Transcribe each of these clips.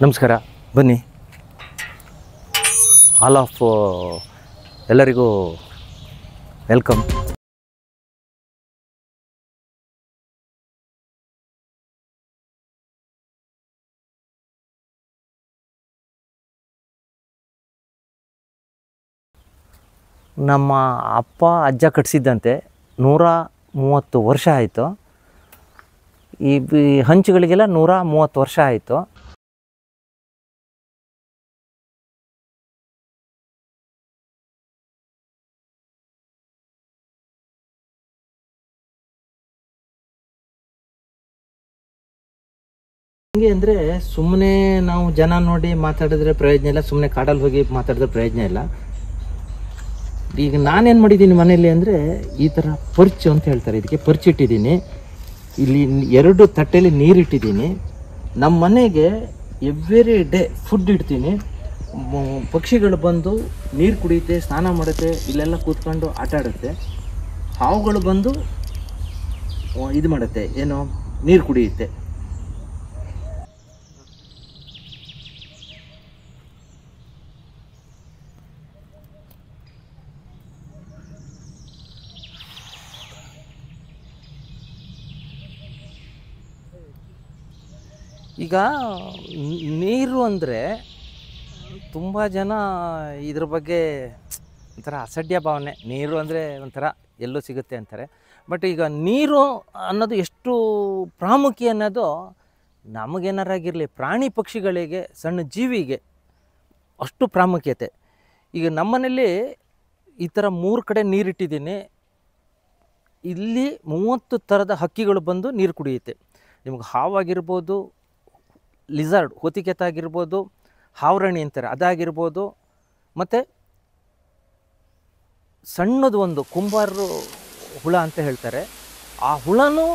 ನಮಸ್ಕಾರ. ಬನ್ನಿ. All of ಎಲ್ಲರಿಗೂ ವೆಲ್ಕಮ್. ನಮ್ಮ ಅಪ್ಪ ಅಜ್ಜ ಕಟ್ಟಿಸಿದ್ದಂತೆ 130 ವರ್ಷ ಆಯಿತು. ಈ ಹಂಚುಗಳಿಗೆಲ್ಲ 130 ವರ್ಷ ಆಯಿತು. ಹೆಂಗೆ ಅಂದರೆ ಸುಮ್ಮನೆ ನಾವು ಜನ ನೋಡಿ ಮಾತಾಡಿದ್ರೆ ಪ್ರಯೋಜನ ಇಲ್ಲ, ಸುಮ್ಮನೆ ಕಾಡಲ್ಲಿ ಹೋಗಿ ಮಾತಾಡಿದ್ರೆ ಪ್ರಯೋಜನ ಇಲ್ಲ. ಈಗ ನಾನೇನು ಮಾಡಿದ್ದೀನಿ ಮನೆಯಲ್ಲಿ ಅಂದರೆ ಈ ಥರ ಪರ್ಚು ಅಂತ ಹೇಳ್ತಾರೆ, ಇದಕ್ಕೆ ಪರ್ಚು ಇಟ್ಟಿದ್ದೀನಿ. ಇಲ್ಲಿ 2 ತಟ್ಟೆಯಲ್ಲಿ ನೀರಿಟ್ಟಿದ್ದೀನಿ. ನಮ್ಮ ಮನೆಗೆ ಎವ್ರಿ ಡೇ ಫುಡ್ ಇಡ್ತೀನಿ. ಪಕ್ಷಿಗಳು ಬಂದು ನೀರು ಕುಡಿಯುತ್ತೆ, ಸ್ನಾನ ಮಾಡುತ್ತೆ, ಇಲ್ಲೆಲ್ಲ ಕೂತ್ಕೊಂಡು ಆಟ ಆಡುತ್ತೆ. ಹಾವುಗಳು ಬಂದು ಇದು ಮಾಡುತ್ತೆ, ಏನು ನೀರು ಕುಡಿಯುತ್ತೆ. ಈಗ ನೀರು ಅಂದರೆ ತುಂಬ ಜನ ಇದ್ರ ಬಗ್ಗೆ ಒಂಥರ ಅಸಡ್ಯ ಭಾವನೆ. ನೀರು ಅಂದರೆ ಒಂಥರ ಎಲ್ಲೂ ಸಿಗುತ್ತೆ ಅಂತಾರೆ. ಬಟ್ ಈಗ ನೀರು ಅನ್ನೋದು ಎಷ್ಟು ಪ್ರಾಮುಖ್ಯ ಅನ್ನೋದು ನಮಗೇನಾರಾಗಿರಲಿ, ಪ್ರಾಣಿ ಪಕ್ಷಿಗಳಿಗೆ, ಸಣ್ಣ ಜೀವಿಗೆ ಅಷ್ಟು ಪ್ರಾಮುಖ್ಯತೆ. ಈಗ ನಮ್ಮನೇಲಿ ಈ ಥರ 3 ಕಡೆ ನೀರಿಟ್ಟಿದ್ದೀನಿ. ಇಲ್ಲಿ 30 ಥರದ ಹಕ್ಕಿಗಳು ಬಂದು ನೀರು ಕುಡಿಯುತ್ತೆ. ನಿಮ್ಗೆ ಹಾವಾಗಿರ್ಬೋದು, ಲಿಝರ್ಡ್ ಹೊತಿಕೆತ ಆಗಿರ್ಬೋದು, ಹಾವರಾಣಿ ಅಂತಾರೆ ಅದಾಗಿರ್ಬೋದು, ಮತ್ತು ಸಣ್ಣದು ಒಂದು ಕುಂಬಾರರು ಹುಳ ಅಂತ ಹೇಳ್ತಾರೆ, ಆ ಹುಳನೂ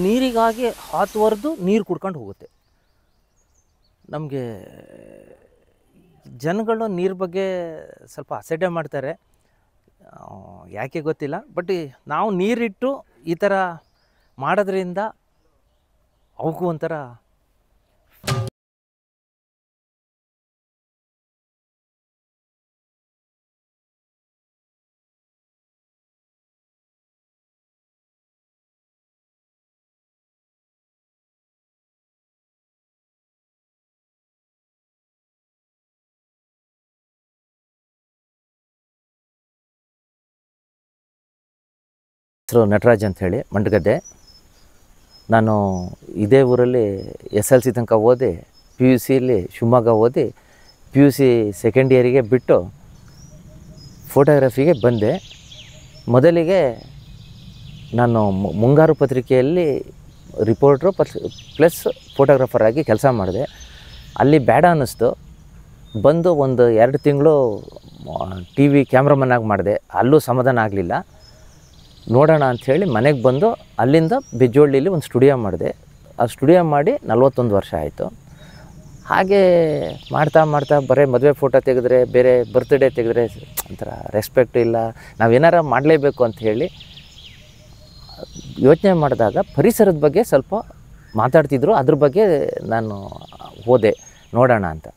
ನೀರಿಗಾಗಿ ಹಾತುವರೆದು ನೀರು ಕುಡ್ಕೊಂಡು ಹೋಗುತ್ತೆ. ನಮಗೆ ಜನಗಳು ನೀರು ಬಗ್ಗೆ ಸ್ವಲ್ಪ ಅಸಡ್ಡೆ ಮಾಡ್ತಾರೆ, ಯಾಕೆ ಗೊತ್ತಿಲ್ಲ. ಬಟ್ ನಾವು ನೀರಿಟ್ಟು ಈ ಥರ ಮಾಡೋದ್ರಿಂದ ಅವಕ್ಕೂ ಒಂಥರ ಹೆಸರು ನಟರಾಜ್ ಅಂಥೇಳಿ, ಮಂಡಗದ್ದೆ. ನಾನು ಇದೇ ಊರಲ್ಲಿ SLC ತನಕ ಓದಿ, PUCಯಲ್ಲಿ ಶಿವಮೊಗ್ಗ ಓದಿ, PUC ಸೆಕೆಂಡ್ ಇಯರಿಗೆ ಬಿಟ್ಟು ಫೋಟೋಗ್ರಫಿಗೆ ಬಂದೆ. ಮೊದಲಿಗೆ ನಾನು ಮುಂಗಾರು ಪತ್ರಿಕೆಯಲ್ಲಿ ರಿಪೋರ್ಟ್ರು ಪ್ಲಸ್ ಫೋಟೋಗ್ರಾಫರ್ ಆಗಿ ಕೆಲಸ ಮಾಡಿದೆ. ಅಲ್ಲಿ ಬೇಡ ಅನ್ನಿಸ್ತು. ಬಂದು ಒಂದು 2 ತಿಂಗಳು TV ಕ್ಯಾಮ್ರಾಮನ್ ಆಗಿ ಮಾಡಿದೆ. ಅಲ್ಲೂ ಸಮಾಧಾನ ಆಗಲಿಲ್ಲ. ನೋಡೋಣ ಅಂಥೇಳಿ ಮನೆಗೆ ಬಂದು ಅಲ್ಲಿಂದ ಬೆಜ್ಜೋಳ್ಳಿಲಿ ಒಂದು ಸ್ಟುಡಿಯೋ ಮಾಡಿದೆ. ಆ ಸ್ಟುಡಿಯೋ ಮಾಡಿ 41 ವರ್ಷ ಆಯಿತು. ಹಾಗೆ ಮಾಡ್ತಾ ಮಾಡ್ತಾ ಬರೀ ಮದುವೆ ಫೋಟೋ ತೆಗೆದ್ರೆ, ಬೇರೆ ಬರ್ತ್ಡೇ ತೆಗೆದ್ರೆ ಒಂಥರ ರೆಸ್ಪೆಕ್ಟ್ ಇಲ್ಲ, ನಾವೇನಾರ ಮಾಡಲೇಬೇಕು ಅಂಥೇಳಿ ಯೋಚನೆ ಮಾಡಿದಾಗ ಪರಿಸರದ ಬಗ್ಗೆ ಸ್ವಲ್ಪ ಮಾತಾಡ್ತಿದ್ರು. ಅದ್ರ ಬಗ್ಗೆ ನಾನು ಹೋದೆ ನೋಡೋಣ ಅಂತ.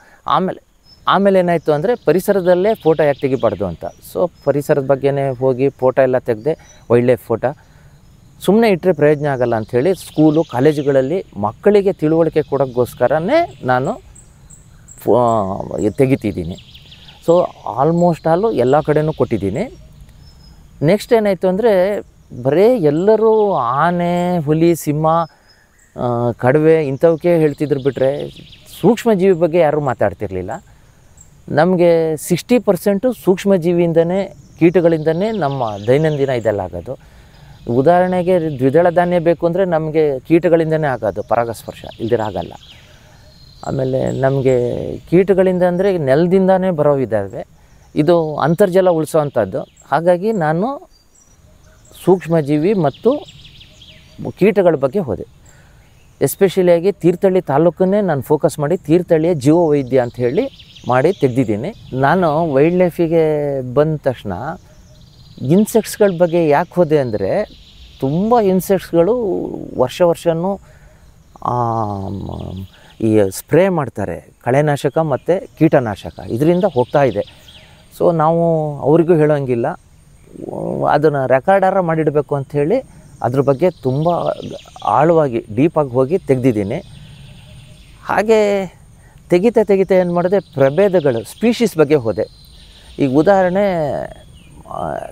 ಆಮೇಲೆ ಏನಾಯಿತು ಅಂದರೆ ಪರಿಸರದಲ್ಲೇ ಫೋಟೋ ಯಾಕೆ ತೆಗಿಬಾರ್ದು ಅಂತ. ಸೊ ಪರಿಸರದ ಬಗ್ಗೆನೇ ಹೋಗಿ ಫೋಟೋ ಎಲ್ಲ ತೆಗೆದೆ. ಒಳ್ಳೆ ಫೋಟೋ ಸುಮ್ಮನೆ ಇಟ್ಟರೆ ಪ್ರಯೋಜನ ಆಗಲ್ಲ ಅಂಥೇಳಿ ಸ್ಕೂಲು ಕಾಲೇಜುಗಳಲ್ಲಿ ಮಕ್ಕಳಿಗೆ ತಿಳುವಳಿಕೆ ಕೊಡೋಕ್ಕೋಸ್ಕರನೇ ನಾನು ತೆಗಿತಿದ್ದೀನಿ. ಸೊ ಆಲ್ಮೋಸ್ಟ್ ಆಲು ಎಲ್ಲ ಕಡೆನೂ ಕೊಟ್ಟಿದ್ದೀನಿ. ನೆಕ್ಸ್ಟ್ ಏನಾಯಿತು ಅಂದರೆ ಬರೀ ಎಲ್ಲರೂ ಆನೆ, ಹುಲಿ, ಸಿಂಹ, ಕಡವೆ ಇಂಥವಕ್ಕೆ ಹೇಳ್ತಿದ್ರು ಬಿಟ್ಟರೆ ಸೂಕ್ಷ್ಮಜೀವಿ ಬಗ್ಗೆ ಯಾರೂ ಮಾತಾಡ್ತಿರ್ಲಿಲ್ಲ. ನಮಗೆ 60% ಸೂಕ್ಷ್ಮಜೀವಿಯಿಂದನೇ, ಕೀಟಗಳಿಂದನೇ ನಮ್ಮ ದೈನಂದಿನ ಇದೆಲ್ಲ ಆಗೋದು. ಉದಾಹರಣೆಗೆ ದ್ವಿದಳ ಧಾನ್ಯ ಬೇಕು ಅಂದರೆ ನಮಗೆ ಕೀಟಗಳಿಂದನೇ ಆಗೋದು, ಪರಾಗಸ್ಪರ್ಶ ಇಲ್ದಿರ ಆಗಲ್ಲ. ಆಮೇಲೆ ನಮಗೆ ಕೀಟಗಳಿಂದ ಅಂದರೆ ನೆಲದಿಂದನೇ ಬರೋವಿದ್ದಾವೆ. ಇದು ಅಂತರ್ಜಲ ಉಳಿಸೋವಂಥದ್ದು. ಹಾಗಾಗಿ ನಾನು ಸೂಕ್ಷ್ಮಜೀವಿ ಮತ್ತು ಕೀಟಗಳ ಬಗ್ಗೆ ಹೋದೆ. ಎಸ್ಪೆಷಲಿಯಾಗಿ ತೀರ್ಥಹಳ್ಳಿ ತಾಲೂಕನ್ನೇ ನಾನು ಫೋಕಸ್ ಮಾಡಿ ತೀರ್ಥಹಳ್ಳಿಯ ಜೀವವೈದ್ಯ ಅಂತ ಹೇಳಿ ಮಾಡಿ ತೆಗೆದಿದ್ದೀನಿ. ನಾನು ವೈಲ್ಡ್ ಲೈಫಿಗೆ ಬಂದ ತಕ್ಷಣ ಇನ್ಸೆಕ್ಟ್ಸ್ಗಳ ಬಗ್ಗೆ ಯಾಕೆ ಹೋದೆ ಅಂದರೆ, ತುಂಬ ಇನ್ಸೆಕ್ಟ್ಸ್ಗಳು ವರ್ಷವೂ ಈ ಸ್ಪ್ರೇ ಮಾಡ್ತಾರೆ, ಕಳೆನಾಶಕ ಮತ್ತು ಕೀಟನಾಶಕ, ಇದರಿಂದ ಹೋಗ್ತಾ ಇದೆ. ಸೊ ನಾವು ಅವ್ರಿಗೂ ಹೇಳೋಂಗಿಲ್ಲ, ಅದನ್ನು ರೆಕಾರ್ಡಾರ ಮಾಡಿಡಬೇಕು ಅಂಥೇಳಿ ಅದ್ರ ಬಗ್ಗೆ ತುಂಬ ಆಳವಾಗಿ ಡೀಪಾಗಿ ಹೋಗಿ ತೆಗೆದಿದ್ದೀನಿ. ಹಾಗೆ ತೆಗಿತಾ ಏನು ಮಾಡಿದೆ, ಪ್ರಭೇದಗಳು ಸ್ಪೀಷೀಸ್ ಬಗ್ಗೆ ಹೋದೆ. ಈಗ ಉದಾಹರಣೆ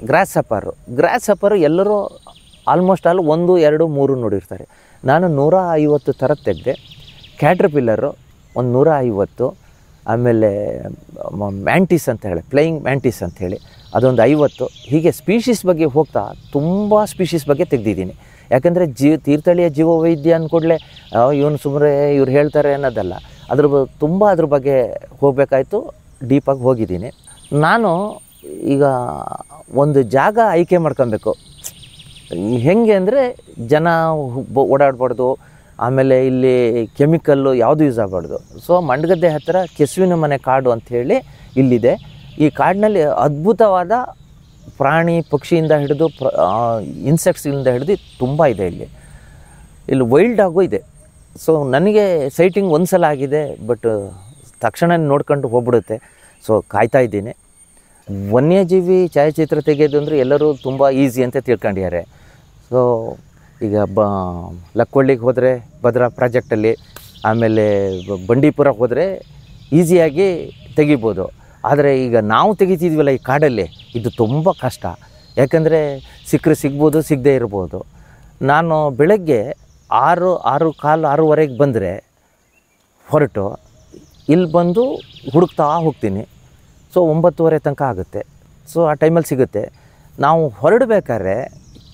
ಗ್ರಾಸ್ ಹಪ್ಪರು ಎಲ್ಲರೂ ಆಲ್ಮೋಸ್ಟ್ ಆಲ್ 1, 2, 3 ನೋಡಿರ್ತಾರೆ. ನಾನು 150 ಥರದ್ದು ತೆಗೆದೆ. ಕ್ಯಾಟ್ರಪಿಲ್ಲರು ಒಂದು 150, ಆಮೇಲೆ ಮ್ಯಾಂಟಿಸ್ ಅಂತ ಹೇಳಿ, ಫ್ಲೈಯಿಂಗ್ ಮ್ಯಾಂಟಿಸ್ ಅಂಥೇಳಿ ಅದೊಂದು 50. ಹೀಗೆ ಸ್ಪೀಷೀಸ್ ಬಗ್ಗೆ ಹೋಗ್ತಾ ತುಂಬ ಸ್ಪೀಷೀಸ್ ಬಗ್ಗೆ ತೆಗೆದಿದ್ದೀನಿ. ಯಾಕಂದರೆ ತೀರ್ಥಹಳ್ಳಿಯ ಜೀವವೈದ್ಯ ಅಂದ್ಕೂಡಲೇ ಇವನು ಸುಮ್ಮನೆ ಇವ್ರು ಹೇಳ್ತಾರೆ ಅನ್ನೋದಲ್ಲ, ಅದ್ರ ಬಗ್ಗೆ ಹೋಗಬೇಕಾಯ್ತು, ಡೀಪಾಗಿ ಹೋಗಿದ್ದೀನಿ. ನಾನು ಈಗ ಒಂದು ಜಾಗ ಆಯ್ಕೆ ಮಾಡ್ಕೊಬೇಕು. ಹೆಂಗೆ ಅಂದರೆ ಜನ ಓಡಾಡಬಾರ್ದು, ಆಮೇಲೆ ಇಲ್ಲಿ ಕೆಮಿಕಲ್ಲು ಯಾವುದು ಯೂಸ್ ಆಗಬಾರ್ದು. ಸೊ ಮಂಡಗದ್ದೆ ಹತ್ತಿರ ಕೆಸುವಿನ ಮನೆ ಕಾಡು ಅಂಥೇಳಿ ಇಲ್ಲಿದೆ. ಈ ಕಾಡಿನಲ್ಲಿ ಅದ್ಭುತವಾದ ಪ್ರಾಣಿ ಪಕ್ಷಿಯಿಂದ ಹಿಡಿದು ಇನ್ಸೆಕ್ಟ್ಸಿಂದ ಹಿಡಿದು ತುಂಬ ಇದೆ. ಇಲ್ಲಿ ವೈಲ್ಡ್ ಡಾಗು ಇದೆ. ಸೊ ನನಗೆ ಸೈಟಿಂಗ್ ಒಂದು ಸಲ ಆಗಿದೆ, ಬಟ್ ತಕ್ಷಣ ನೋಡ್ಕೊಂಡು ಹೋಗ್ಬಿಡುತ್ತೆ. ಸೊ ಕಾಯ್ತಾ ಇದ್ದೀನಿ. ವನ್ಯಜೀವಿ ಛಾಯಾಚಿತ್ರ ತೆಗೆಯೋದು ಅಂದರೆ ಎಲ್ಲರೂ ತುಂಬ ಈಸಿ ಅಂತ ತಿಳ್ಕೊಂಡಿದ್ದಾರೆ. ಸೊ ಈಗ ಲಕ್ವಳ್ಳಿಗೆ ಹೋದರೆ ಭದ್ರಾ ಪ್ರಾಜೆಕ್ಟಲ್ಲಿ, ಆಮೇಲೆ ಬಂಡೀಪುರಕ್ಕೆ ಹೋದರೆ ಈಸಿಯಾಗಿ ತೆಗಿಬೋದು. ಆದರೆ ಈಗ ನಾವು ತೆಗಿತಿದ್ವಲ್ಲ ಈ ಕಾಡಲ್ಲಿ, ಇದು ತುಂಬ ಕಷ್ಟ. ಯಾಕಂದರೆ ಸಿಕ್ಕರೆ ಸಿಗ್ಬೋದು, ಸಿಗದೇ ಇರ್ಬೋದು. ನಾನು ಬೆಳಗ್ಗೆ 6:15 ಬಂದರೆ ಹೊರಟು ಇಲ್ಲಿ ಬಂದು ಹುಡುಕ್ತಾ ಹೋಗ್ತೀನಿ. ಸೊ 9:30 ತನಕ ಆಗುತ್ತೆ. ಸೊ ಆ ಟೈಮಲ್ಲಿ ಸಿಗುತ್ತೆ. ನಾವು ಹೊರಡಬೇಕಾದ್ರೆ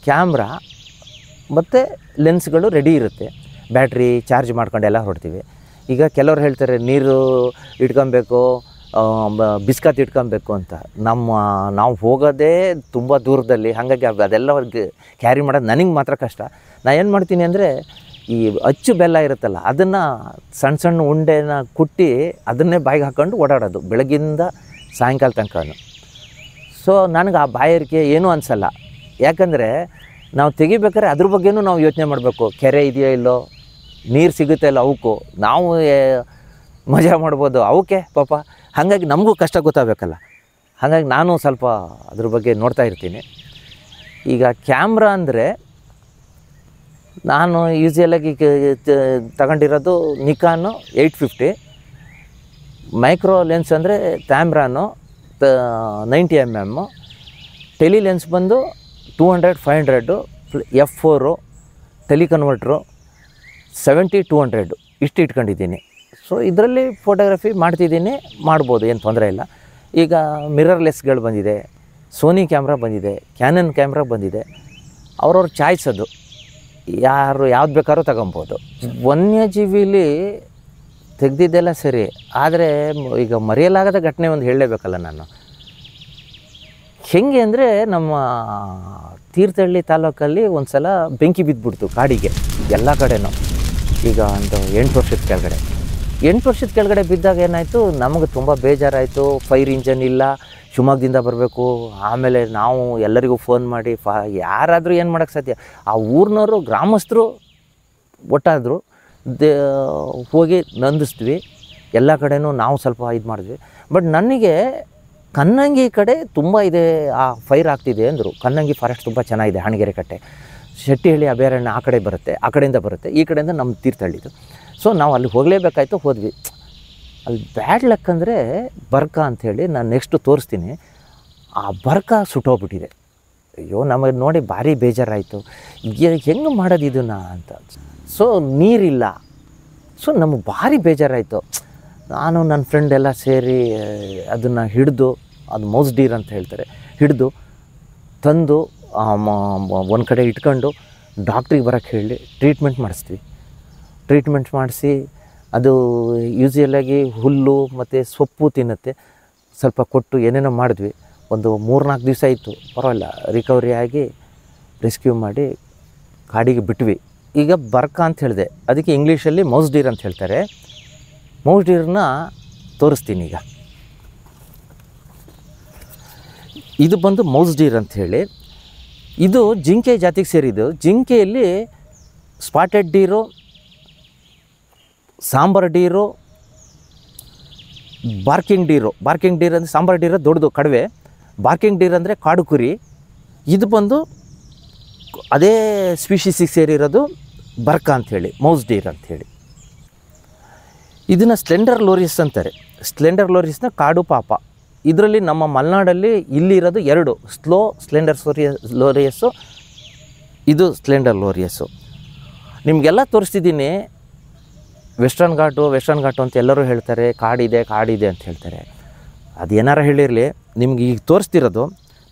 ಕ್ಯಾಮ್ರಾ ಮತ್ತು ಲೆನ್ಸ್ಗಳು ರೆಡಿ ಇರುತ್ತೆ, ಬ್ಯಾಟ್ರಿ ಚಾರ್ಜ್ ಮಾಡ್ಕೊಂಡೆಲ್ಲ ಹೊರಡ್ತೀವಿ. ಈಗ ಕೆಲವ್ರು ಹೇಳ್ತಾರೆ ನೀರು ಇಟ್ಕೊಬೇಕು, ಬಿಸ್ಕತ್ ಇಟ್ಕೊಬೇಕು ಅಂತ. ನಾವು ಹೋಗೋದೇ ತುಂಬ ದೂರದಲ್ಲಿ, ಹಾಗಾಗಿ ಅದೆಲ್ಲ ಕ್ಯಾರಿ ಮಾಡೋದು ನನಗೆ ಮಾತ್ರ ಕಷ್ಟ. ನಾನು ಏನು ಮಾಡ್ತೀನಿ ಅಂದರೆ, ಈ ಅಚ್ಚು ಬೆಲ್ಲ ಇರುತ್ತಲ್ಲ, ಅದನ್ನು ಸಣ್ಣ ಉಂಡೆನ ಕುಟ್ಟಿ ಅದನ್ನೇ ಬಾಯಿಗೆ ಹಾಕ್ಕೊಂಡು ಓಡಾಡೋದು ಬೆಳಗ್ಗಿಂದ ಸಾಯಂಕಾಲ ತನಕ. ಸೊ ನನಗೆ ಆ ಬಾಯಾರಿಕೆ ಏನೂ ಅನಿಸಲ್ಲ. ಯಾಕಂದರೆ ನಾವು ತೆಗಿಬೇಕಾದ್ರೆ ಅದ್ರ ಬಗ್ಗೆನೂ ನಾವು ಯೋಚನೆ ಮಾಡಬೇಕು. ಕೆರೆ ಇದೆಯೋ ಇಲ್ಲೋ, ನೀರು ಸಿಗುತ್ತೆ ಇಲ್ಲ ಅವಕ್ಕೂ, ನಾವು ಮಜಾ ಮಾಡ್ಬೋದು ಅವಕ್ಕೆ ಪಾಪ. ಹಾಗಾಗಿ ನಮಗೂ ಕಷ್ಟ ಗೊತ್ತಾಗಬೇಕಲ್ಲ. ಹಾಗಾಗಿ ನಾನು ಸ್ವಲ್ಪ ಅದ್ರ ಬಗ್ಗೆ ನೋಡ್ತಾ ಇರ್ತೀನಿ. ಈಗ ಕ್ಯಾಮ್ರಾ ಅಂದರೆ ನಾನು ಯೂಸ್ವಲಾಗಿ ತಗೊಂಡಿರೋದು ನಿಕಾನು 850. ಮೈಕ್ರೋ ಲೆನ್ಸ್ ಅಂದರೆ ಟ್ಯಾಮ್ರಾನು 90mm. ಟೆಲಿ ಲೆನ್ಸ್ ಬಂದು 200, 500, F4 ಟೆಲಿಕನ್ವರ್ಟ್ರು 70-200 ಇಷ್ಟು ಇಟ್ಕೊಂಡಿದ್ದೀನಿ. ಸೊ ಇದರಲ್ಲಿ ಫೋಟೋಗ್ರಫಿ ಮಾಡ್ತಿದ್ದೀನಿ, ಮಾಡ್ಬೋದು, ಏನು ತೊಂದರೆ ಇಲ್ಲ. ಈಗ ಮಿರರ್ಲೆಸ್ಗಳು ಬಂದಿದೆ, ಸೋನಿ ಕ್ಯಾಮ್ರಾ ಬಂದಿದೆ, ಕ್ಯಾನನ್ ಕ್ಯಾಮ್ರಾ ಬಂದಿದೆ. ಅವ್ರವ್ರ ಚಾಯ್ಸ್ ಅದು, ಯಾವ್ದು ಬೇಕಾದ್ರೂ ತಗೊಬೋದು. ವನ್ಯಜೀವಿಲಿ ತೆಗೆದಿದ್ದೆಲ್ಲ ಸರಿ, ಆದರೆ ಈಗ ಮರೆಯಲಾಗದ ಘಟನೆ ಒಂದು ಹೇಳಲೇಬೇಕಲ್ಲ ನಾನು. ಹೆಂಗೆ ಅಂದರೆ, ನಮ್ಮ ತೀರ್ಥಹಳ್ಳಿ ತಾಲೂಕಲ್ಲಿ ಒಂದು ಸಲ ಬೆಂಕಿ ಬಿದ್ದುಬಿಡ್ತು ಕಾಡಿಗೆ ಎಲ್ಲ ಕಡೆನೂ. ಈಗ ಒಂದು 8 ವರ್ಷದ ಕೆಳಗಡೆ 8 ವರ್ಷದ ಕೆಳಗಡೆ ಬಿದ್ದಾಗ ಏನಾಯಿತು, ನಮಗೆ ತುಂಬ ಬೇಜಾರಾಯಿತು. ಫೈರ್ ಇಂಜನ್ ಇಲ್ಲ, ಶಿವಮೊಗ್ಗದಿಂದ ಬರಬೇಕು. ಆಮೇಲೆ ನಾವು ಎಲ್ಲರಿಗೂ ಫೋನ್ ಮಾಡಿ ಯಾರಾದರೂ ಏನು ಮಾಡೋಕ್ಕೆ ಸಾಧ್ಯ. ಆ ಊರಿನವರು ಗ್ರಾಮಸ್ಥರು ಒಟ್ಟಾದರು, ಹೋಗಿ ನಂದಿಸ್ತೀವಿ ಎಲ್ಲ ಕಡೆನೂ. ನಾವು ಸ್ವಲ್ಪ ಇದು ಮಾಡಿದ್ವಿ. ಬಟ್ ನನಗೆ ಕನ್ನಂಗಿ ಕಡೆ ತುಂಬ ಇದೆ, ಆ ಫೈರ್ ಆಗ್ತಿದೆ ಅಂದರು. ಕನ್ನಂಗಿ ಫಾರೆಸ್ಟ್ ತುಂಬ ಚೆನ್ನಾಗಿದೆ, ಹಣಗೆರೆ ಕಟ್ಟೆ, ಶೆಟ್ಟಿಹಳ್ಳಿ ಅಭಯಾರಣ್ಯ ಆ ಕಡೆ ಬರುತ್ತೆ, ಆ ಕಡೆಯಿಂದ ಬರುತ್ತೆ, ಈ ಕಡೆಯಿಂದ ನಮ್ಮ ತೀರ್ಥಹಳ್ಳಿದು. ಸೊ ನಾವು ಅಲ್ಲಿ ಹೋಗಲೇಬೇಕಾಯ್ತು, ಹೋದ್ವಿ. ಅಲ್ಲಿ ಬ್ಯಾಡ್ ಲಕ್ ಅಂದರೆ ಬರ್ಕ ಅಂಥೇಳಿ, ನಾನು ನೆಕ್ಸ್ಟು ತೋರಿಸ್ತೀನಿ. ಆ ಬರ್ಕ ಸುಟ್ಟೋಗ್ಬಿಟ್ಟಿದೆ. ಅಯ್ಯೋ, ನಮಗೆ ನೋಡಿ ಭಾರಿ ಬೇಜಾರಾಯಿತು, ಹೆಂಗೆ ಮಾಡೋದು ಇದನ್ನು ಅಂತ. ಸೊ ನೀರಿಲ್ಲ. ಸೊ ನಮಗೆ ಭಾರಿ ಬೇಜಾರಾಯಿತು. ನಾನು ನನ್ನ ಫ್ರೆಂಡ್ ಎಲ್ಲ ಸೇರಿ ಅದನ್ನು ಹಿಡಿದು, ಅದು ಮೌಸ್ ಡೀರ್ ಅಂತ ಹೇಳ್ತಾರೆ, ಹಿಡಿದು ತಂದು ಒಂದು ಕಡೆ ಇಟ್ಕೊಂಡು ಡಾಕ್ಟ್ರಿಗೆ ಬರೋಕ್ಕೆ ಹೇಳಿ ಟ್ರೀಟ್ಮೆಂಟ್ ಮಾಡಿಸ್ತೀವಿ. ಟ್ರೀಟ್ಮೆಂಟ್ ಮಾಡಿಸಿ ಅದು ಯೂಸ್ವಲಾಗಿ ಹುಲ್ಲು ಮತ್ತು ಸೊಪ್ಪು ತಿನ್ನುತ್ತೆ, ಸ್ವಲ್ಪ ಕೊಟ್ಟು ಏನೇನೋ ಮಾಡಿದ್ವಿ. ಒಂದು 3-4 ದಿವಸ ಇತ್ತು, ಪರವಾಗಿಲ್ಲ, ರಿಕವರಿ ಆಗಿ ರೆಸ್ಕ್ಯೂ ಮಾಡಿ ಕಾಡಿಗೆ ಬಿಟ್ವಿ. ಈಗ ಬರ್ಕ ಅಂತ ಹೇಳಿದೆ, ಅದಕ್ಕೆ ಇಂಗ್ಲೀಷಲ್ಲಿ ಮೌಸ್ ಡೀರ್ ಅಂತ ಹೇಳ್ತಾರೆ. ಮೌಸ್ ಡೀರ್ನ ತೋರಿಸ್ತೀನಿ. ಈಗ ಇದು ಬಂದು ಮೌಸ್ ಡೀರ್ ಅಂಥೇಳಿ, ಇದು ಜಿಂಕೆ ಜಾತಿಗೆ ಸೇರಿದ್ದು. ಜಿಂಕೆಯಲ್ಲಿ spotted deer, sambar deer, barking deer ಅಂದರೆ ಸಾಂಬಾರ್ ಡೀರು ದೊಡ್ಡದು ಕಡವೆ, ಬಾರ್ಕಿಂಗ್ ಡೀರ್ ಅಂದರೆ ಕಾಡು ಕುರಿ. ಇದು ಬಂದು ಅದೇ ಸ್ಪೀಷೀಸಿಗೆ ಸೇರಿರೋದು ಬರ್ಕ ಅಂಥೇಳಿ, ಮೌಸ್ ಡೀರ್ ಅಂಥೇಳಿ. ಇದನ್ನು ಸ್ಲೆಂಡರ್ ಲೋರಿಯಸ್ ಅಂತಾರೆ. ಸ್ಲೆಂಡರ್ ಲೋರಿಯಸ್ನ ಕಾಡು ಪಾಪ. ಇದರಲ್ಲಿ ನಮ್ಮ ಮಲೆನಾಡಲ್ಲಿ ಇಲ್ಲಿರೋದು 2, ಸ್ಲೋ ಸ್ಲೆಂಡರ್ ಲೋರಿಯಸ್ಸು, ಇದು ಸ್ಲೆಂಡರ್ ಲೋರಿಯಸ್ಸು. ನಿಮಗೆಲ್ಲ ತೋರಿಸ್ತಿದ್ದೀನಿ. ವೆಸ್ಟರ್ನ್ ಘಾಟು ಅಂತ ಎಲ್ಲರೂ ಹೇಳ್ತಾರೆ, ಕಾಡಿದೆ ಅಂತ ಹೇಳ್ತಾರೆ. ಅದು ಏನಾರ ಹೇಳಿರಲಿ, ನಿಮ್ಗೆ ಈಗ ತೋರಿಸ್ತಿರೋದು